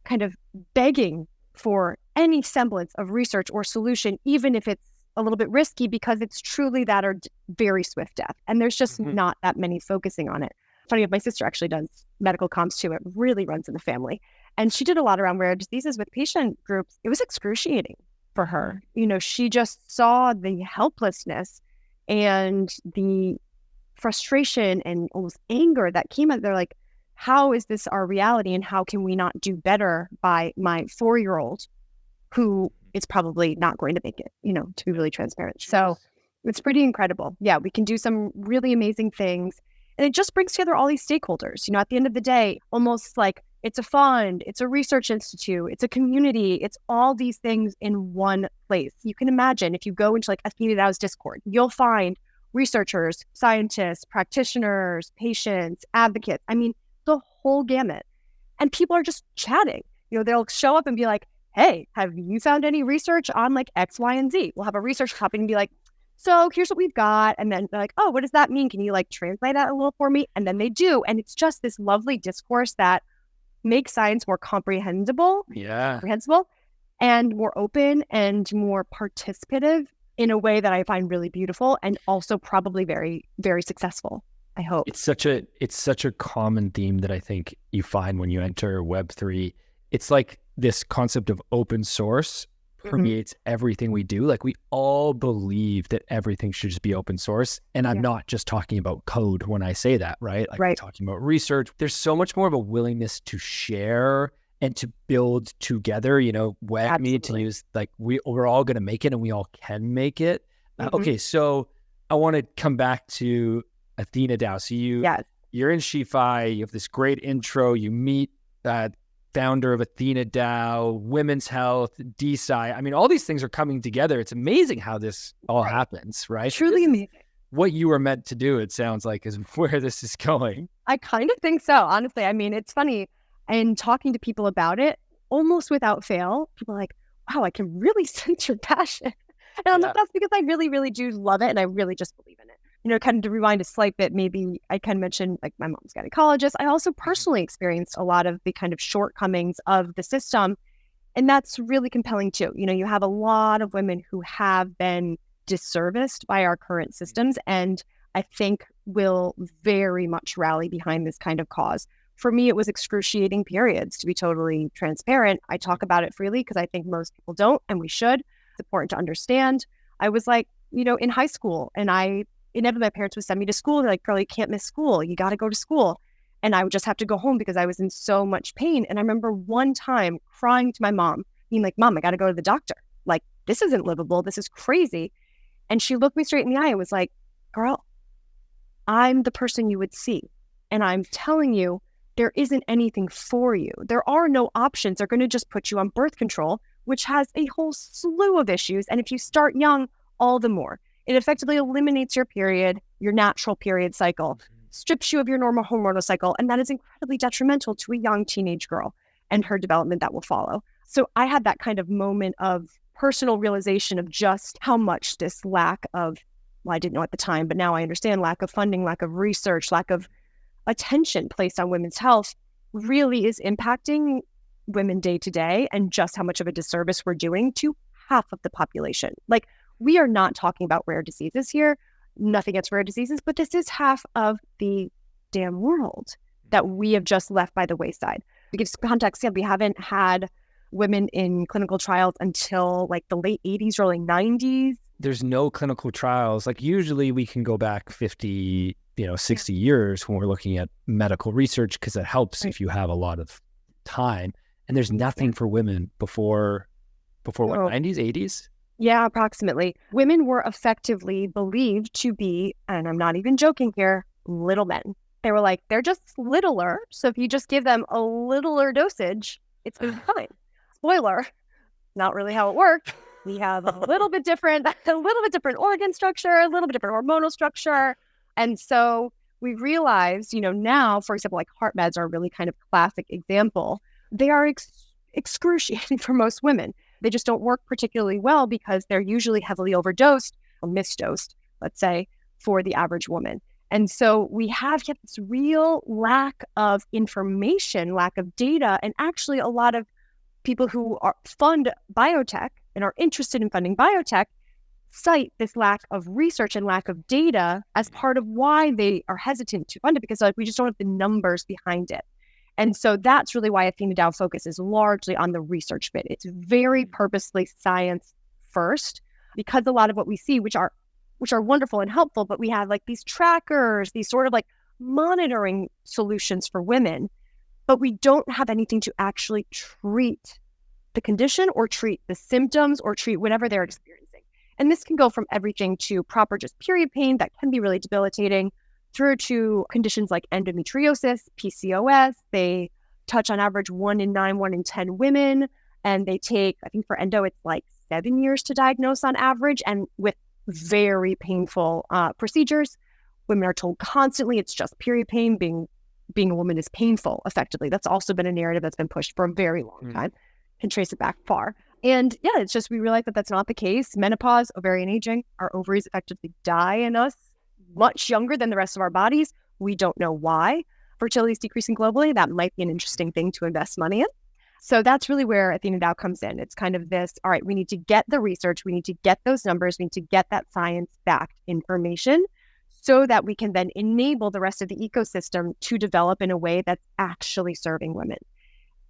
kind of begging for any semblance of research or solution, even if it's a little bit risky, because it's truly that or very swift death. And there's just not that many focusing on it. Funny, my sister actually does medical comms too. It really runs in the family. And she did a lot around rare diseases with patient groups. It was excruciating for her. She just saw the helplessness and the frustration and almost anger that came out. They're like, how is this our reality? And how can we not do better by my 4-year-old who is probably not going to make it, to be really transparent. So it's pretty incredible. Yeah, we can do some really amazing things. And it just brings together all these stakeholders. At the end of the day, almost like it's a fund, it's a research institute, it's a community, it's all these things in one place. You can imagine if you go into like AthenaDAO's Discord, you'll find researchers, scientists, practitioners, patients, advocates. I mean, the whole gamut. And people are just chatting. They'll show up and be like, hey, have you found any research on like X, Y, and Z? We'll have a research topic and be like, so here's what we've got. And then they're like, oh, what does that mean? Can you like translate that a little for me? And then they do. And it's just this lovely discourse that makes science more comprehensible and more open and more participative in a way that I find really beautiful and also probably very, very successful. I hope. It's such a common theme that I think you find when you enter Web3. It's like this concept of open source permeates everything we do. Like we all believe that everything should just be open source. And I'm not just talking about code when I say that, right? Like I'm talking about research. There's so much more of a willingness to share and to build together, WebMe to use like we're all going to make it and we all can make it. Okay, so I want to come back to AthenaDAO. So you're in SheFi, you have this great intro, you meet founder of AthenaDAO, women's health, DeSci. I mean, all these things are coming together. It's amazing how this all happens, right? Truly amazing. What you were meant to do, it sounds like, is where this is going. I kind of think so, honestly. I mean, it's funny. And talking to people about it, almost without fail, people are like, wow, I can really sense your passion. And that's because I really, really do love it. And I really just believe in it. Kind of to rewind a slight bit, maybe I kind of mentioned like my mom's gynecologist. I also personally experienced a lot of the kind of shortcomings of the system. And that's really compelling too. You have a lot of women who have been disserviced by our current systems. And I think will very much rally behind this kind of cause. For me, it was excruciating periods, to be totally transparent. I talk about it freely because I think most people don't, and we should. It's important to understand. I was like, in high school, and inevitably my parents would send me to school. They're like, girl, you can't miss school. You got to go to school. And I would just have to go home because I was in so much pain. And I remember one time crying to my mom, being like, Mom, I got to go to the doctor. Like, this isn't livable. This is crazy. And she looked me straight in the eye and was like, girl, I'm the person you would see. And I'm telling you, there isn't anything for you. There are no options. They're going to just put you on birth control, which has a whole slew of issues. And if you start young, all the more. It effectively eliminates your period, your natural period cycle, strips you of your normal hormonal cycle, and that is incredibly detrimental to a young teenage girl and her development that will follow. So I had that kind of moment of personal realization of just how much this lack of, well, I didn't know at the time, but now I understand, lack of funding, lack of research, lack of attention placed on women's health really is impacting women day to day, and just how much of a disservice we're doing to half of the population. Like, we are not talking about rare diseases here, nothing against rare diseases, but this is half of the damn world that we have just left by the wayside. To give some context, we haven't had women in clinical trials until like the late 80s, early 90s. There's no clinical trials. Like usually we can go back 50, 60 years when we're looking at medical research, because it helps if you have a lot of time. And there's nothing for women before what, 90s, 80s? Yeah, approximately. Women were effectively believed to be, and I'm not even joking here, little men. They were like, they're just littler. So if you just give them a littler dosage, it's going to be fine. Spoiler, not really how it worked. We have a little bit different organ structure, a little bit different hormonal structure. And so we realized, now, for example, like heart meds are a really kind of classic example. They are excruciating for most women. They just don't work particularly well because they're usually heavily overdosed or misdosed, let's say, for the average woman. And so we have yet this real lack of information, lack of data, and actually a lot of people who fund biotech and are interested in funding biotech cite this lack of research and lack of data as part of why they are hesitant to fund it, because we just don't have the numbers behind it. And so that's really why AthenaDAO focuses largely on the research bit. It's very purposely science first, because a lot of what we see, which are wonderful and helpful, but we have like these trackers, these sort of like monitoring solutions for women, but we don't have anything to actually treat the condition or treat the symptoms or treat whatever they're experiencing. And this can go from everything to proper just period pain that can be really debilitating, through to conditions like endometriosis, PCOS. They touch on average 1 in 9, 1 in 10 women. And they take, I think for endo, it's like 7 years to diagnose on average, and with very painful procedures. Women are told constantly it's just period pain. Being a woman is painful, effectively. That's also been a narrative that's been pushed for a very long time. Can trace it back far. And yeah, it's just we realize that that's not the case. Menopause, ovarian aging, our ovaries effectively die in us much younger than the rest of our bodies. We don't know why fertility is decreasing globally. That might be an interesting thing to invest money in. So that's really where AthenaDAO comes in. It's kind of this, all right, we need to get the research, we need to get those numbers, we need to get that science-backed information so that we can then enable the rest of the ecosystem to develop in a way that's actually serving women.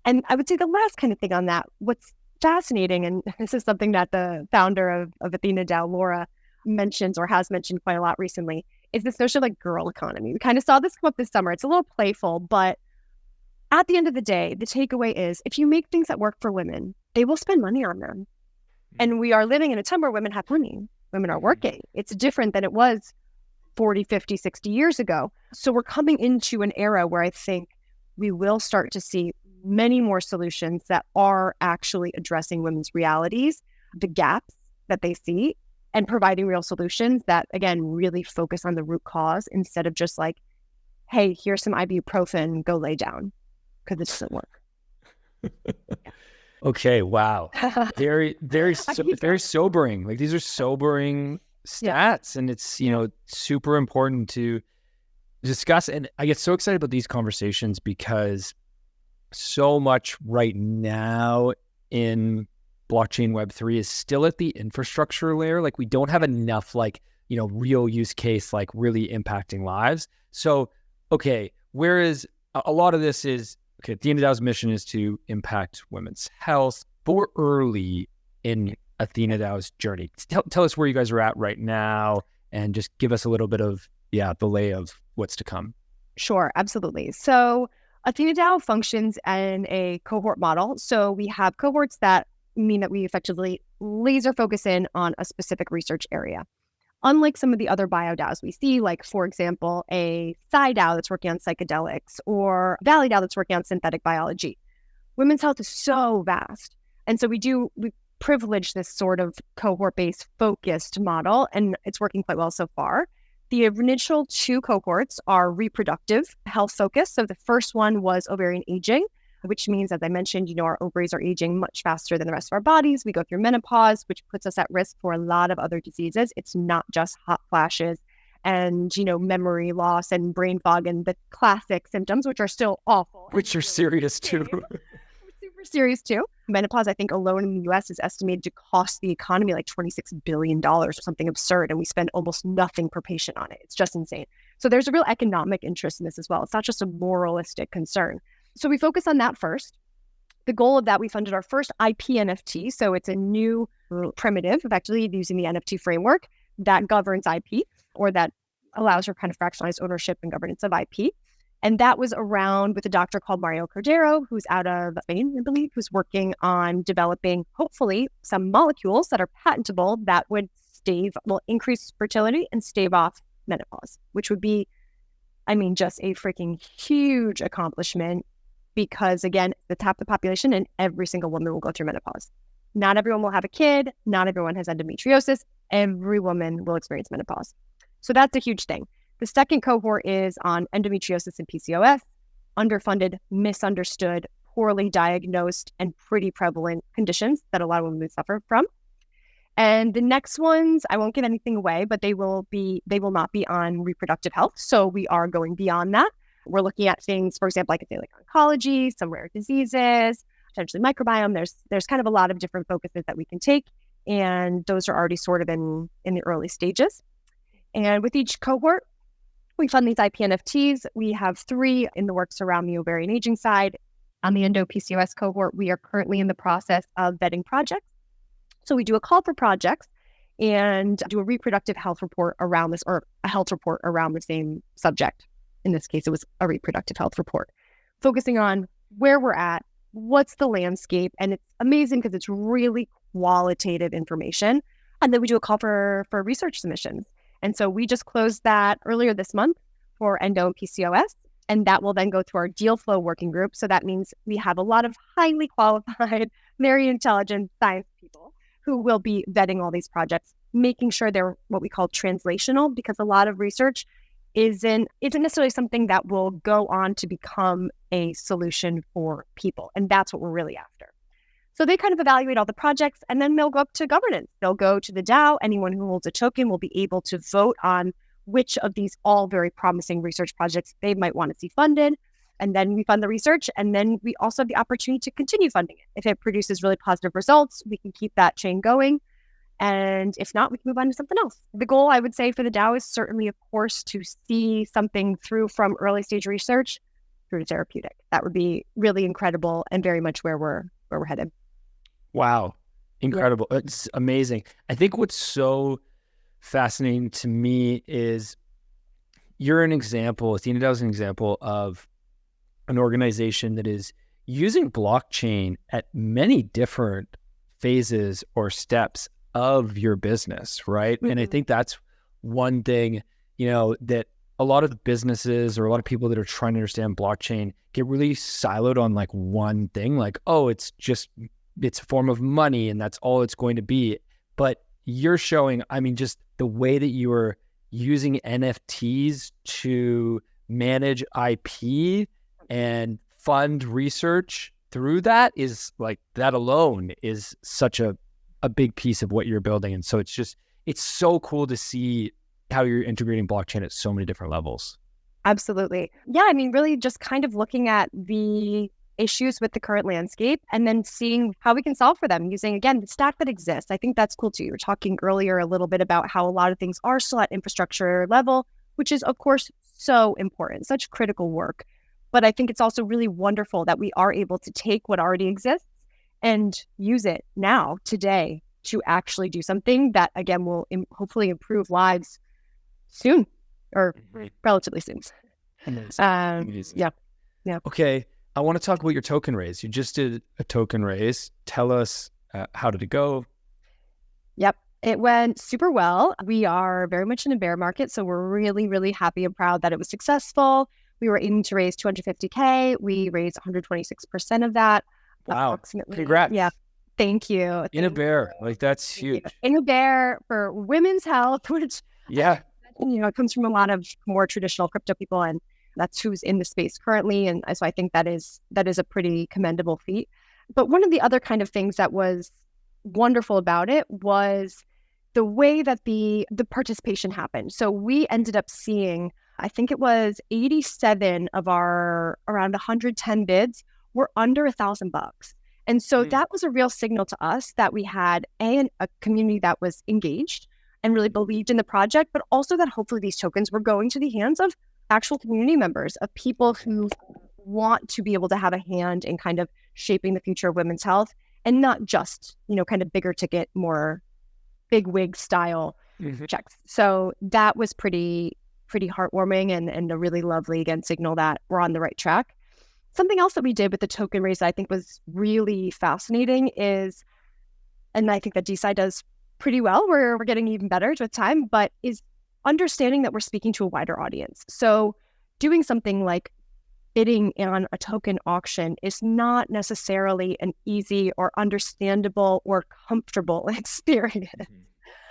And I would say the last kind of thing on that, what's fascinating, and this is something that the founder of AthenaDAO, Laura, mentions or has mentioned quite a lot recently, is this notion of like girl economy. We kind of saw this come up this summer. It's a little playful, but at the end of the day, the takeaway is if you make things that work for women, they will spend money on them. And we are living in a time where women have money. Women are working. It's different than it was 40, 50, 60 years ago. So we're coming into an era where I think we will start to see many more solutions that are actually addressing women's realities, the gaps that they see, and providing real solutions that, again, really focus on the root cause instead of just like, hey, here's some ibuprofen, go lay down, because it doesn't work. Okay, wow. Very, very, very sobering. Like these are sobering stats, and it's, super important to discuss. And I get so excited about these conversations because so much right now in blockchain Web3 is still at the infrastructure layer. Like we don't have enough real use case, like really impacting lives. So, okay, whereas a lot of this is, okay, AthenaDAO's mission is to impact women's health, but we're early in AthenaDAO's journey. Tell us where you guys are at right now and just give us a little bit of, the lay of what's to come. Sure, absolutely. So AthenaDAO functions in a cohort model. So we have cohorts that mean that we effectively laser focus in on a specific research area. Unlike some of the other bio-DAOs we see, like, for example, a PsyDAO that's working on psychedelics or ValleyDAO that's working on synthetic biology, women's health is so vast. And so we privilege this sort of cohort-based focused model, and it's working quite well so far. The initial 2 cohorts are reproductive health focused. So the first one was ovarian aging, which means, as I mentioned, our ovaries are aging much faster than the rest of our bodies. We go through menopause, which puts us at risk for a lot of other diseases. It's not just hot flashes and, memory loss and brain fog and the classic symptoms, which are still awful. Which are serious too. Super serious too. Menopause, I think alone in the US is estimated to cost the economy like $26 billion or something absurd. And we spend almost nothing per patient on it. It's just insane. So there's a real economic interest in this as well. It's not just a moralistic concern. So we focus on that first. The goal of that, we funded our first IP NFT. So it's a new primitive, effectively using the NFT framework that governs IP, or that allows for kind of fractionalized ownership and governance of IP. And that was around with a doctor called Mario Cordero, who's out of Spain, I believe, who's working on developing, hopefully, some molecules that are patentable that would increase fertility and stave off menopause, which would be, just a freaking huge accomplishment. Because again, it's half the population and every single woman will go through menopause. Not everyone will have a kid. Not everyone has endometriosis. Every woman will experience menopause. So that's a huge thing. The second cohort is on endometriosis and PCOS, underfunded, misunderstood, poorly diagnosed, and pretty prevalent conditions that a lot of women suffer from. And the next ones, I won't give anything away, but they will not be on reproductive health. So we are going beyond that. We're looking at things, for example, I could say like oncology, some rare diseases, potentially microbiome. There's kind of a lot of different focuses that we can take. And those are already sort of in the early stages. And with each cohort, we fund these IP NFTs. We have 3 in the works around the ovarian aging side. On the endo PCOS cohort, we are currently in the process of vetting projects. So we do a call for projects and do a reproductive health report around this, or a health report around the same subject. In this case, it was a reproductive health report, focusing on where we're at, what's the landscape. And it's amazing because it's really qualitative information. And then we do a call for research submissions. And so we just closed that earlier this month for endo and PCOS. And that will then go through our deal flow working group. So that means we have a lot of highly qualified, very intelligent science people who will be vetting all these projects, making sure they're what we call translational, because a lot of research isn't necessarily something that will go on to become a solution for people. And that's what we're really after. So they kind of evaluate all the projects, and then they'll go up to governance. They'll go to the DAO. Anyone who holds a token will be able to vote on which of these all very promising research projects they might want to see funded. And then we fund the research, and then we also have the opportunity to continue funding it. If it produces really positive results, we can keep that chain going. And if not, we can move on to something else. The goal, I would say, for the DAO is certainly, of course, to see something through from early stage research through to therapeutic. That would be really incredible and very much where we're headed. Wow. Incredible. Yeah. It's amazing. I think what's so fascinating to me is you're an example, AthenaDAO is an example of an organization that is using blockchain at many different phases or steps of your business, right? Mm-hmm. And I think that's one thing, that a lot of businesses or a lot of people that are trying to understand blockchain get really siloed on like one thing, like, oh, it's a form of money and that's all it's going to be. But you're showing, just the way that you are using NFTs to manage IP and fund research through that is like, that alone is such a big piece of what you're building. And so it's so cool to see how you're integrating blockchain at so many different levels. Absolutely. Yeah. Really just kind of looking at the issues with the current landscape and then seeing how we can solve for them using, again, the stack that exists. I think that's cool too. You were talking earlier a little bit about how a lot of things are still at infrastructure level, which is, of course, so important, such critical work. But I think it's also really wonderful that we are able to take what already exists and use it now, today, to actually do something that, again, will hopefully improve lives soon, or relatively soon. Yeah. Okay. I want to talk about your token raise. You just did a token raise. Tell us, how did it go? Yep. It went super well. We are very much in a bear market, so we're really, really happy and proud that it was successful. We were aiming to raise $250K. We raised 126% of that. Wow. Approximately. Congrats. Yeah. Thank you. In a bear. Like, that's huge. In a bear for women's health, which it comes from a lot of more traditional crypto people, and that's who's in the space currently. And so I think that is a pretty commendable feat. But one of the other kind of things that was wonderful about it was the way that the participation happened. So we ended up seeing, I think it was 87 of our around 110 bids were under $1,000. And so that was a real signal to us that we had a community that was engaged and really believed in the project, but also that hopefully these tokens were going to the hands of actual community members, of people who want to be able to have a hand in kind of shaping the future of women's health, and not just, kind of bigger ticket, more big wig style checks. So that was pretty heartwarming and a really lovely, again, signal that we're on the right track. Something else that we did with the token raise that I think was really fascinating is, and I think that DeSci does pretty well, we're getting even better with time, but is understanding that we're speaking to a wider audience. So doing something like bidding on a token auction is not necessarily an easy or understandable or comfortable experience.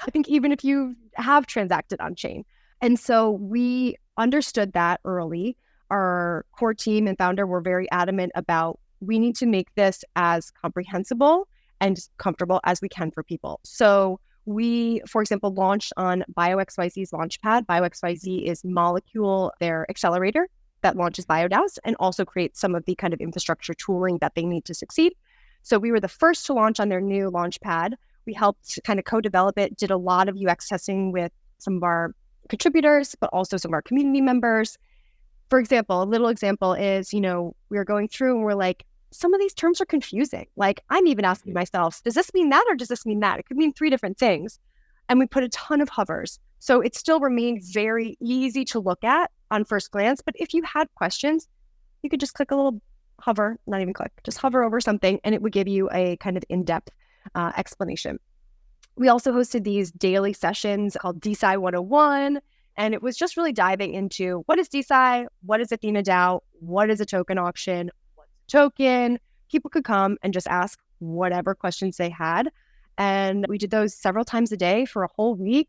I think even if you have transacted on chain. And so we understood that early. Our core team and founder were very adamant about, we need to make this as comprehensible and comfortable as we can for people. So we, for example, launched on BioXYZ's Launchpad. BioXYZ is Molecule, their accelerator that launches BioDAOs and also creates some of the kind of infrastructure tooling that they need to succeed. So we were the first to launch on their new launch pad. We helped kind of co-develop it, did a lot of UX testing with some of our contributors, but also some of our community members. For example, a little example is, we were going through and we're like, some of these terms are confusing. Like, I'm even asking myself, does this mean that or does this mean that? It could mean 3 different things. And we put a ton of hovers. So it still remained very easy to look at on first glance. But if you had questions, you could just click a little hover, not even click, just hover over something, and it would give you a kind of in-depth explanation. We also hosted these daily sessions called DeSci 101. And it was just really diving into what is DeSci, what is AthenaDAO, what is a token auction, what's a token. People could come and just ask whatever questions they had. And we did those several times a day for a whole week.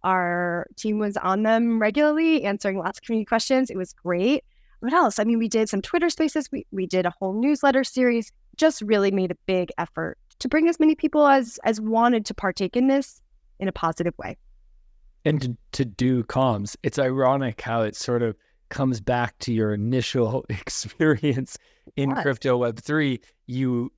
Our team was on them regularly, answering lots of community questions. It was great. What else? I mean, we did some Twitter spaces. We did a whole newsletter series, just really made a big effort to bring as many people as wanted to partake in this in a positive way. And to do comms, it's ironic how it sort of comes back to your initial experience in crypto Web3. You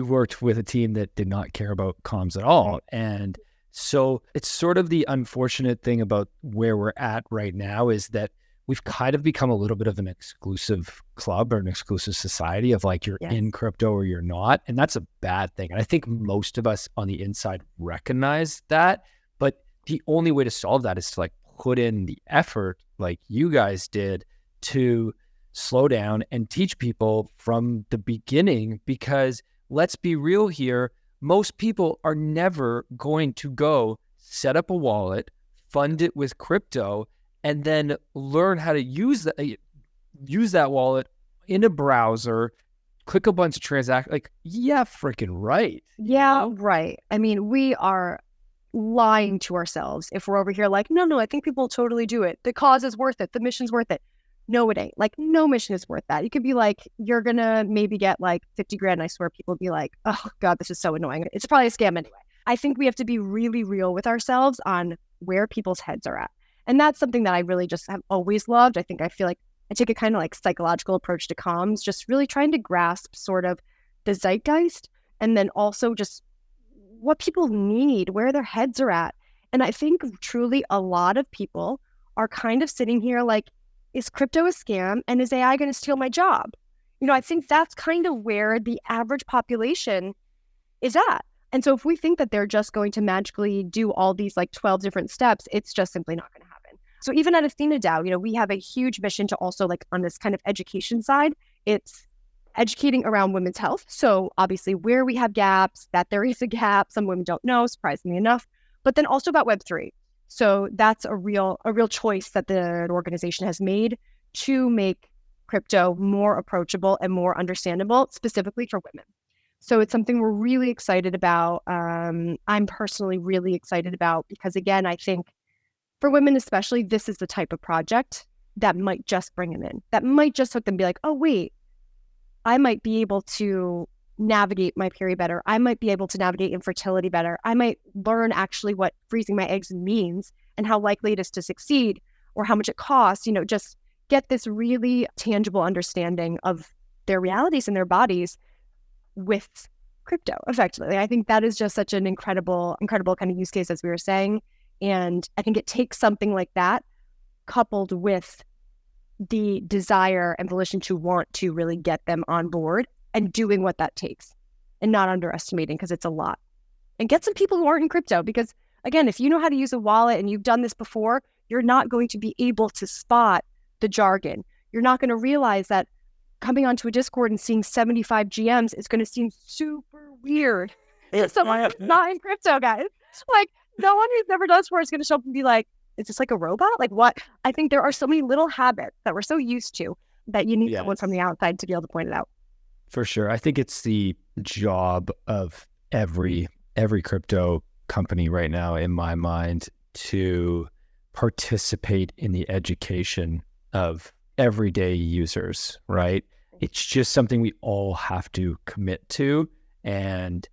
worked with a team that did not care about comms at all. And so it's sort of the unfortunate thing about where we're at right now is that we've kind of become a little bit of an exclusive club or an exclusive society of like, you're in crypto or you're not. And that's a bad thing. And I think most of us on the inside recognize that. But the only way to solve that is to like put in the effort like you guys did to slow down and teach people from the beginning, because let's be real here. Most people are never going to go set up a wallet, fund it with crypto, and then learn how to use that wallet in a browser, click a bunch of transactions. Like, freaking right. Yeah, right. I mean, we are lying to ourselves if we're over here like, no, I think people totally do it. The cause is worth it. The mission's worth it. No, it ain't. Like, no mission is worth that. You could be like, you're going to maybe get like 50 grand. I swear people would be like, oh God, this is so annoying. It's probably a scam anyway. I think we have to be really real with ourselves on where people's heads are at. And that's something that I really just have always loved. I feel like I take a kind of like psychological approach to comms, just really trying to grasp sort of the zeitgeist and then also just what people need, where their heads are at. And I think truly a lot of people are kind of sitting here like, is crypto a scam and is AI going to steal my job? I think that's kind of where the average population is at. And so if we think that they're just going to magically do all these like 12 different steps, it's just simply not going to happen. So even at AthenaDAO, we have a huge mission to also like on this kind of education side, it's educating around women's health. So obviously where we have gaps, that there is a gap, some women don't know, surprisingly enough, but then also about Web3. So that's a real choice that the organization has made to make crypto more approachable and more understandable, specifically for women. So it's something we're really excited about. I'm personally really excited about because, again, I think for women especially, this is the type of project that might just bring them in, that might just hook them, be like, oh, wait, I might be able to navigate my period better. I might be able to navigate infertility better. I might learn actually what freezing my eggs means and how likely it is to succeed or how much it costs, just get this really tangible understanding of their realities and their bodies with crypto effectively. I think that is just such an incredible kind of use case, as we were saying. And I think it takes something like that coupled with the desire and volition to want to really get them on board and doing what that takes and not underestimating, because it's a lot. And get some people who aren't in crypto, because again, if you know how to use a wallet and you've done this before, you're not going to be able to spot the jargon. You're not going to realize that coming onto a Discord and seeing 75 GMs is going to seem super weird. Someone who's not in crypto, guys. Like, no one who's never done sport is going to show up and be like, is this like a robot? Like, what? I think there are so many little habits that we're so used to that you need someone from the outside to be able to point it out. For sure. I think it's the job of every crypto company right now, in my mind, to participate in the education of everyday users, right? It's just something we all have to commit to. And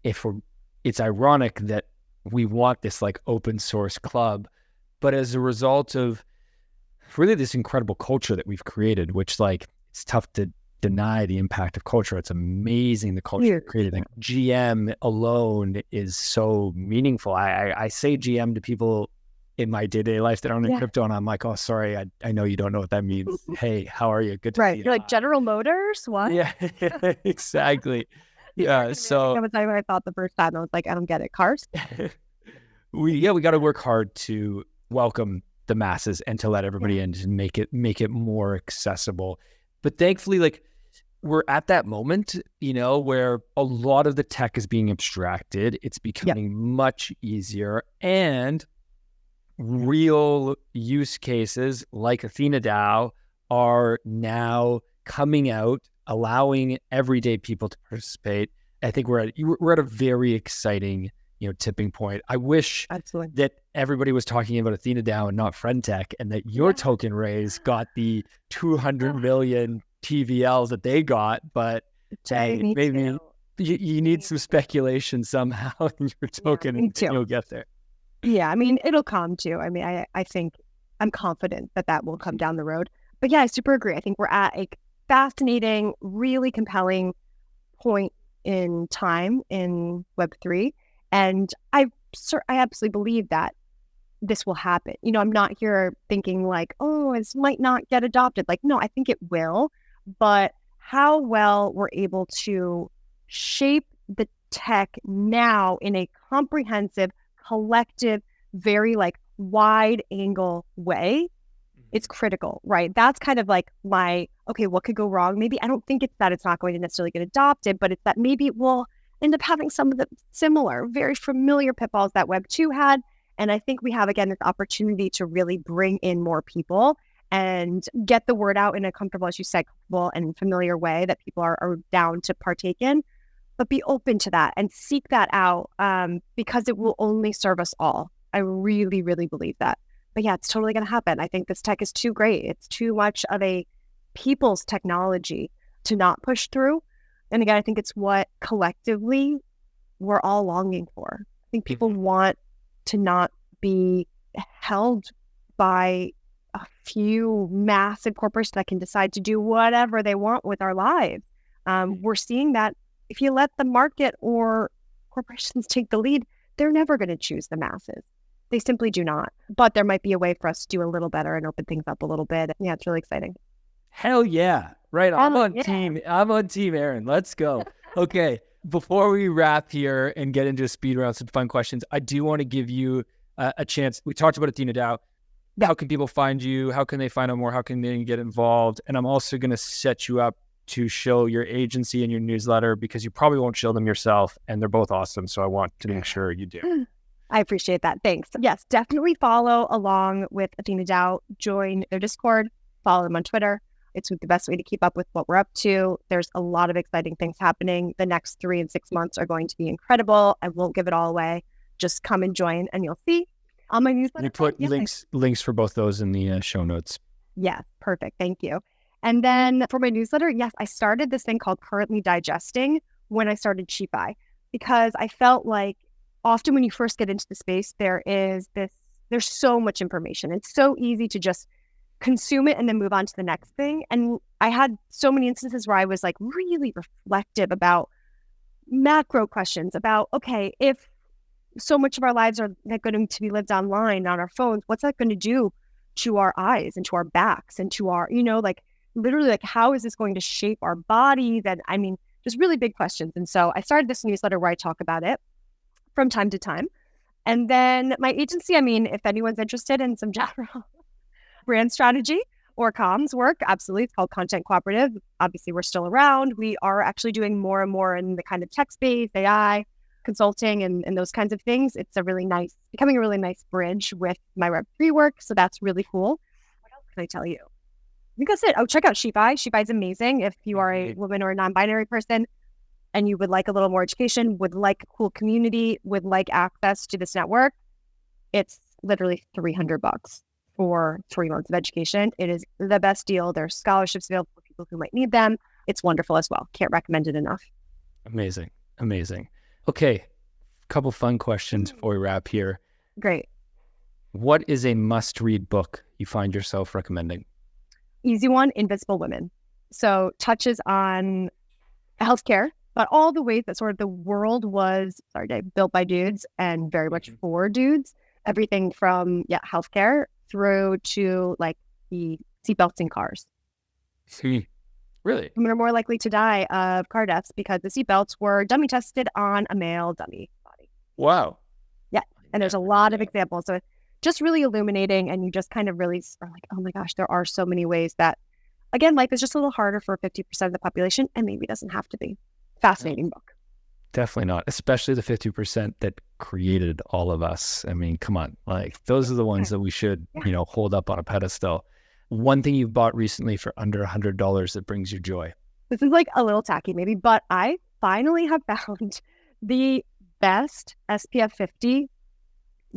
it's ironic that we want this like open source club, but as a result of really this incredible culture that we've created, which like it's tough to deny the impact of culture. It's amazing the culture created. Like GM alone is so meaningful. I say GM to people in my day-to-day life that aren't in crypto, and I'm like, oh, sorry, I know you don't know what that means. Hey, how are you? Good to see you. You're like, General Motors? What? Yeah, exactly. Yeah, so that was what I thought the first time. I was like, I don't get it. Cars? we got to work hard to welcome the masses and to let everybody in and make it more accessible. But thankfully, like, we're at that moment, where a lot of the tech is being abstracted. It's becoming much easier, and real use cases like AthenaDAO are now coming out, allowing everyday people to participate. I think we're at a very exciting tipping point. I wish that everybody was talking about AthenaDAO and not FriendTech, and that your token raise got the 200 million TVLs that they got, but maybe you need some speculation somehow in your token, and you'll get there. Yeah, I mean, it'll come too. I mean, I think I'm confident that will come down the road. But yeah, I super agree. I think we're at a fascinating, really compelling point in time in Web3. And I absolutely believe that this will happen. I'm not here thinking like, oh, this might not get adopted. Like, no, I think it will. But how well we're able to shape the tech now in a comprehensive, collective, very like wide angle way, it's critical, right? That's kind of like what could go wrong? Maybe I don't think it's that it's not going to necessarily get adopted, but it's that maybe it will end up having some of the similar, very familiar pitfalls that Web 2 had. And I think we have, again, this opportunity to really bring in more people and get the word out in a comfortable, as you said, comfortable and familiar way that people are down to partake in. But be open to that and seek that out because it will only serve us all. I really, really believe that. But yeah, it's totally going to happen. I think this tech is too great. It's too much of a people's technology to not push through. And again, I think it's what collectively we're all longing for. I think people want to not be held by a few massive corporations that can decide to do whatever they want with our lives. We're seeing that if you let the market or corporations take the lead, they're never going to choose the masses. They simply do not. But there might be a way for us to do a little better and open things up a little bit. Yeah, it's really exciting. Hell yeah. Right. I'm on team Erin. Let's go. Okay. Before we wrap here and get into a speed round, some fun questions, I do want to give you a chance. We talked about AthenaDAO. How can people find you? How can they find out more? How can they get involved? And I'm also going to set you up to show your agency and your newsletter because you probably won't show them yourself, and they're both awesome. So I want to make sure you do. I appreciate that. Thanks. Yes, definitely follow along with AthenaDAO. Join their Discord. Follow them on Twitter. It's the best way to keep up with what we're up to. There's a lot of exciting things happening. The next 3 and 6 months are going to be incredible. I won't give it all away. Just come and join and you'll see on my newsletter. You put links for both those in the show notes. Yes, perfect. Thank you. And then for my newsletter, yes, I started this thing called Currently Digesting when I started SheepEye because I felt like often when you first get into the space, there's so much information. It's so easy to just consume it and then move on to the next thing. And I had so many instances where I was like really reflective about macro questions about, okay, if so much of our lives are going to be lived online on our phones, what's that going to do to our eyes and to our backs and to our, literally like, how is this going to shape our bodies? And I mean, just really big questions. And so I started this newsletter where I talk about it from time to time. And then my agency, I mean, if anyone's interested in some general brand strategy or comms work, absolutely. It's called Content Cooperative. Obviously, we're still around. We are actually doing more and more in the kind of tech space, AI, consulting, and those kinds of things. It's becoming a really nice bridge with my Web3 work. So that's really cool. What else can I tell you? I think that's it. Oh, check out SheepEye. SheepEye is amazing. If you are a woman or a non-binary person and you would like a little more education, would like a cool community, would like access to this network, it's literally $300 for 3 months of education. It is the best deal. There's scholarships available for people who might need them. It's wonderful as well. Can't recommend it enough. Amazing. Okay. A couple fun questions before we wrap here. Great. What is a must-read book you find yourself recommending? Easy one, Invisible Women. So touches on healthcare, but all the ways that sort of the world was, built by dudes and very much for dudes. Everything from healthcare through to like the seatbelts in cars. See, really? Women are more likely to die of car deaths because the seatbelts were dummy tested on a male dummy body. Wow. Yeah. And there's a lot of examples. So it's just really illuminating, and you just kind of really are like, oh my gosh, there are so many ways that, again, life is just a little harder for 50% of the population, and maybe it doesn't have to be. Fascinating book. Definitely not, especially the 50% that created all of us. I mean, come on, like those are the ones that we should, hold up on a pedestal. One thing you've bought recently for under $100 that brings you joy. This is like a little tacky maybe, but I finally have found the best SPF 50.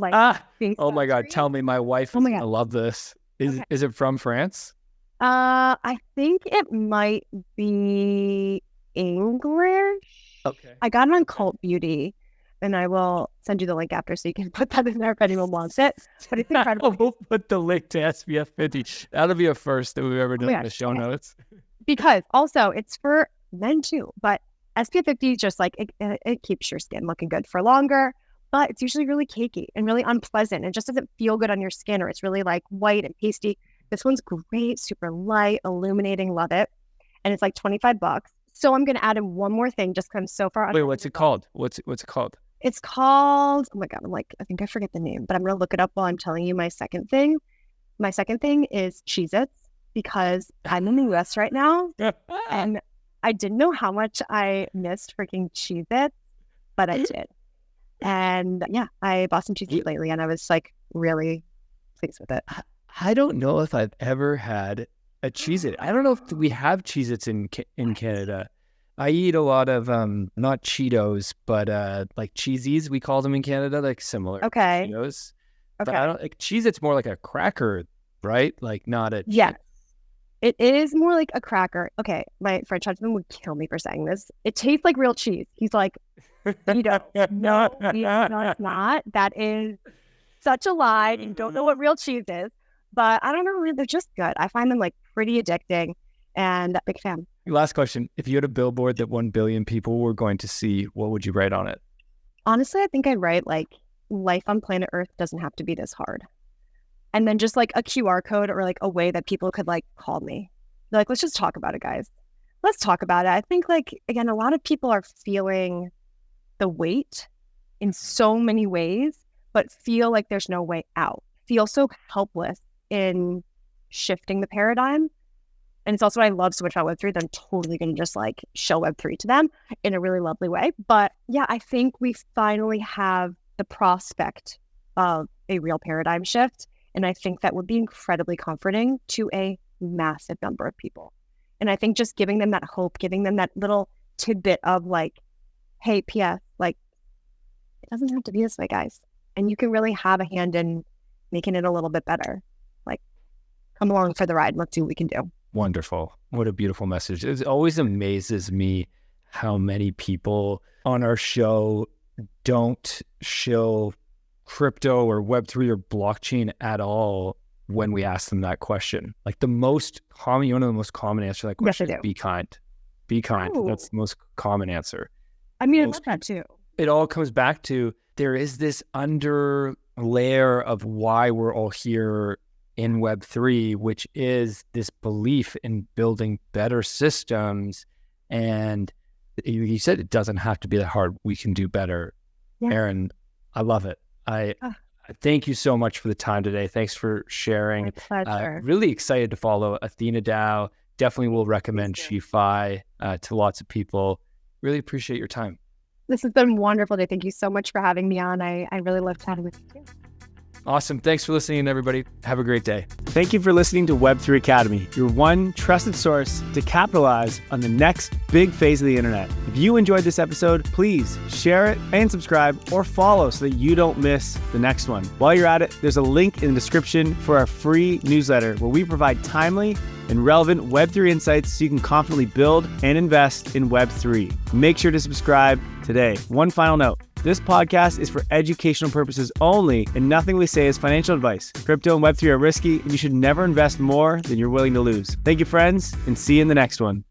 Oh my God, tell me, my wife is gonna love this. Is it from France? I think it might be English. Okay. I got it on Cult Beauty, and I will send you the link after so you can put that in there if anyone wants it. But it's incredible. We'll put the link to SPF 50. That'll be a first that we've ever done in the show notes. Because also it's for men too, but SPF 50 is just like, it keeps your skin looking good for longer, but it's usually really cakey and really unpleasant. It just doesn't feel good on your skin, or it's really like white and pasty. This one's great, super light, illuminating, love it. And it's like $25. So I'm going to add in one more thing just because I'm so far. Wait, what's it called? What's it called? It's called, oh my God, I think I forget the name, but I'm going to look it up while I'm telling you my second thing. My second thing is Cheez-Its, because I'm in the US right now and I didn't know how much I missed freaking Cheez-Its, but I did. And I bought some Cheez-Its lately and I was like really pleased with it. I don't know if I've ever had a Cheez-It. I don't know if we have Cheez-Its in Canada. I eat a lot of not Cheetos, but like Cheezies, we call them in Canada, like similar. Okay. To Cheetos. Okay. But I don't like Cheez-It's more like a cracker, right? Like not a. Yes. It is more like a cracker. Okay, my French husband would kill me for saying this. It tastes like real cheese. He's like, no, it's not. That is such a lie. You don't know what real cheese is. But I don't know, they're just good. I find them like pretty addicting, and big fan. Last question. If you had a billboard that 1 billion people were going to see, what would you write on it? Honestly, I think I'd write like, life on planet Earth doesn't have to be this hard. And then just like a QR code or like a way that people could like call me. They're like, let's just talk about it, guys. Let's talk about it. I think like, again, a lot of people are feeling the weight in so many ways, but feel like there's no way out. Feel so helpless in shifting the paradigm. And it's also what I love so much about Web3 that I'm totally going to just like show Web3 to them in a really lovely way. But yeah, I think we finally have the prospect of a real paradigm shift. And I think that would be incredibly comforting to a massive number of people. And I think just giving them that hope, giving them that little tidbit of like, hey, PS, like, it doesn't have to be this way, guys. And you can really have a hand in making it a little bit better. Like, come along for the ride. Let's see what we can do. Wonderful. What a beautiful message. It always amazes me how many people on our show don't show crypto or Web3 or blockchain at all when we ask them that question. Like the most common, one of the most common answers to that question is be kind. Be kind. Oh. That's the most common answer. I mean, I love that too. It all comes back to there is this under layer of why we're all here in Web3, which is this belief in building better systems. And you said it doesn't have to be that hard. We can do better. Yeah. Erin, I love it. I thank you so much for the time today. Thanks for sharing. My pleasure. Really excited to follow AthenaDAO. Definitely will recommend SheFi to lots of people. Really appreciate your time. This has been wonderful. Thank you so much for having me on. I really love chatting with you too. Awesome. Thanks for listening, everybody. Have a great day. Thank you for listening to Web3 Academy, your one trusted source to capitalize on the next big phase of the internet. If you enjoyed this episode, please share it and subscribe or follow so that you don't miss the next one. While you're at it, there's a link in the description for our free newsletter where we provide timely and relevant Web3 insights so you can confidently build and invest in Web3. Make sure to subscribe today. One final note. This podcast is for educational purposes only, and nothing we say is financial advice. Crypto and Web3 are risky, and you should never invest more than you're willing to lose. Thank you, friends, and see you in the next one.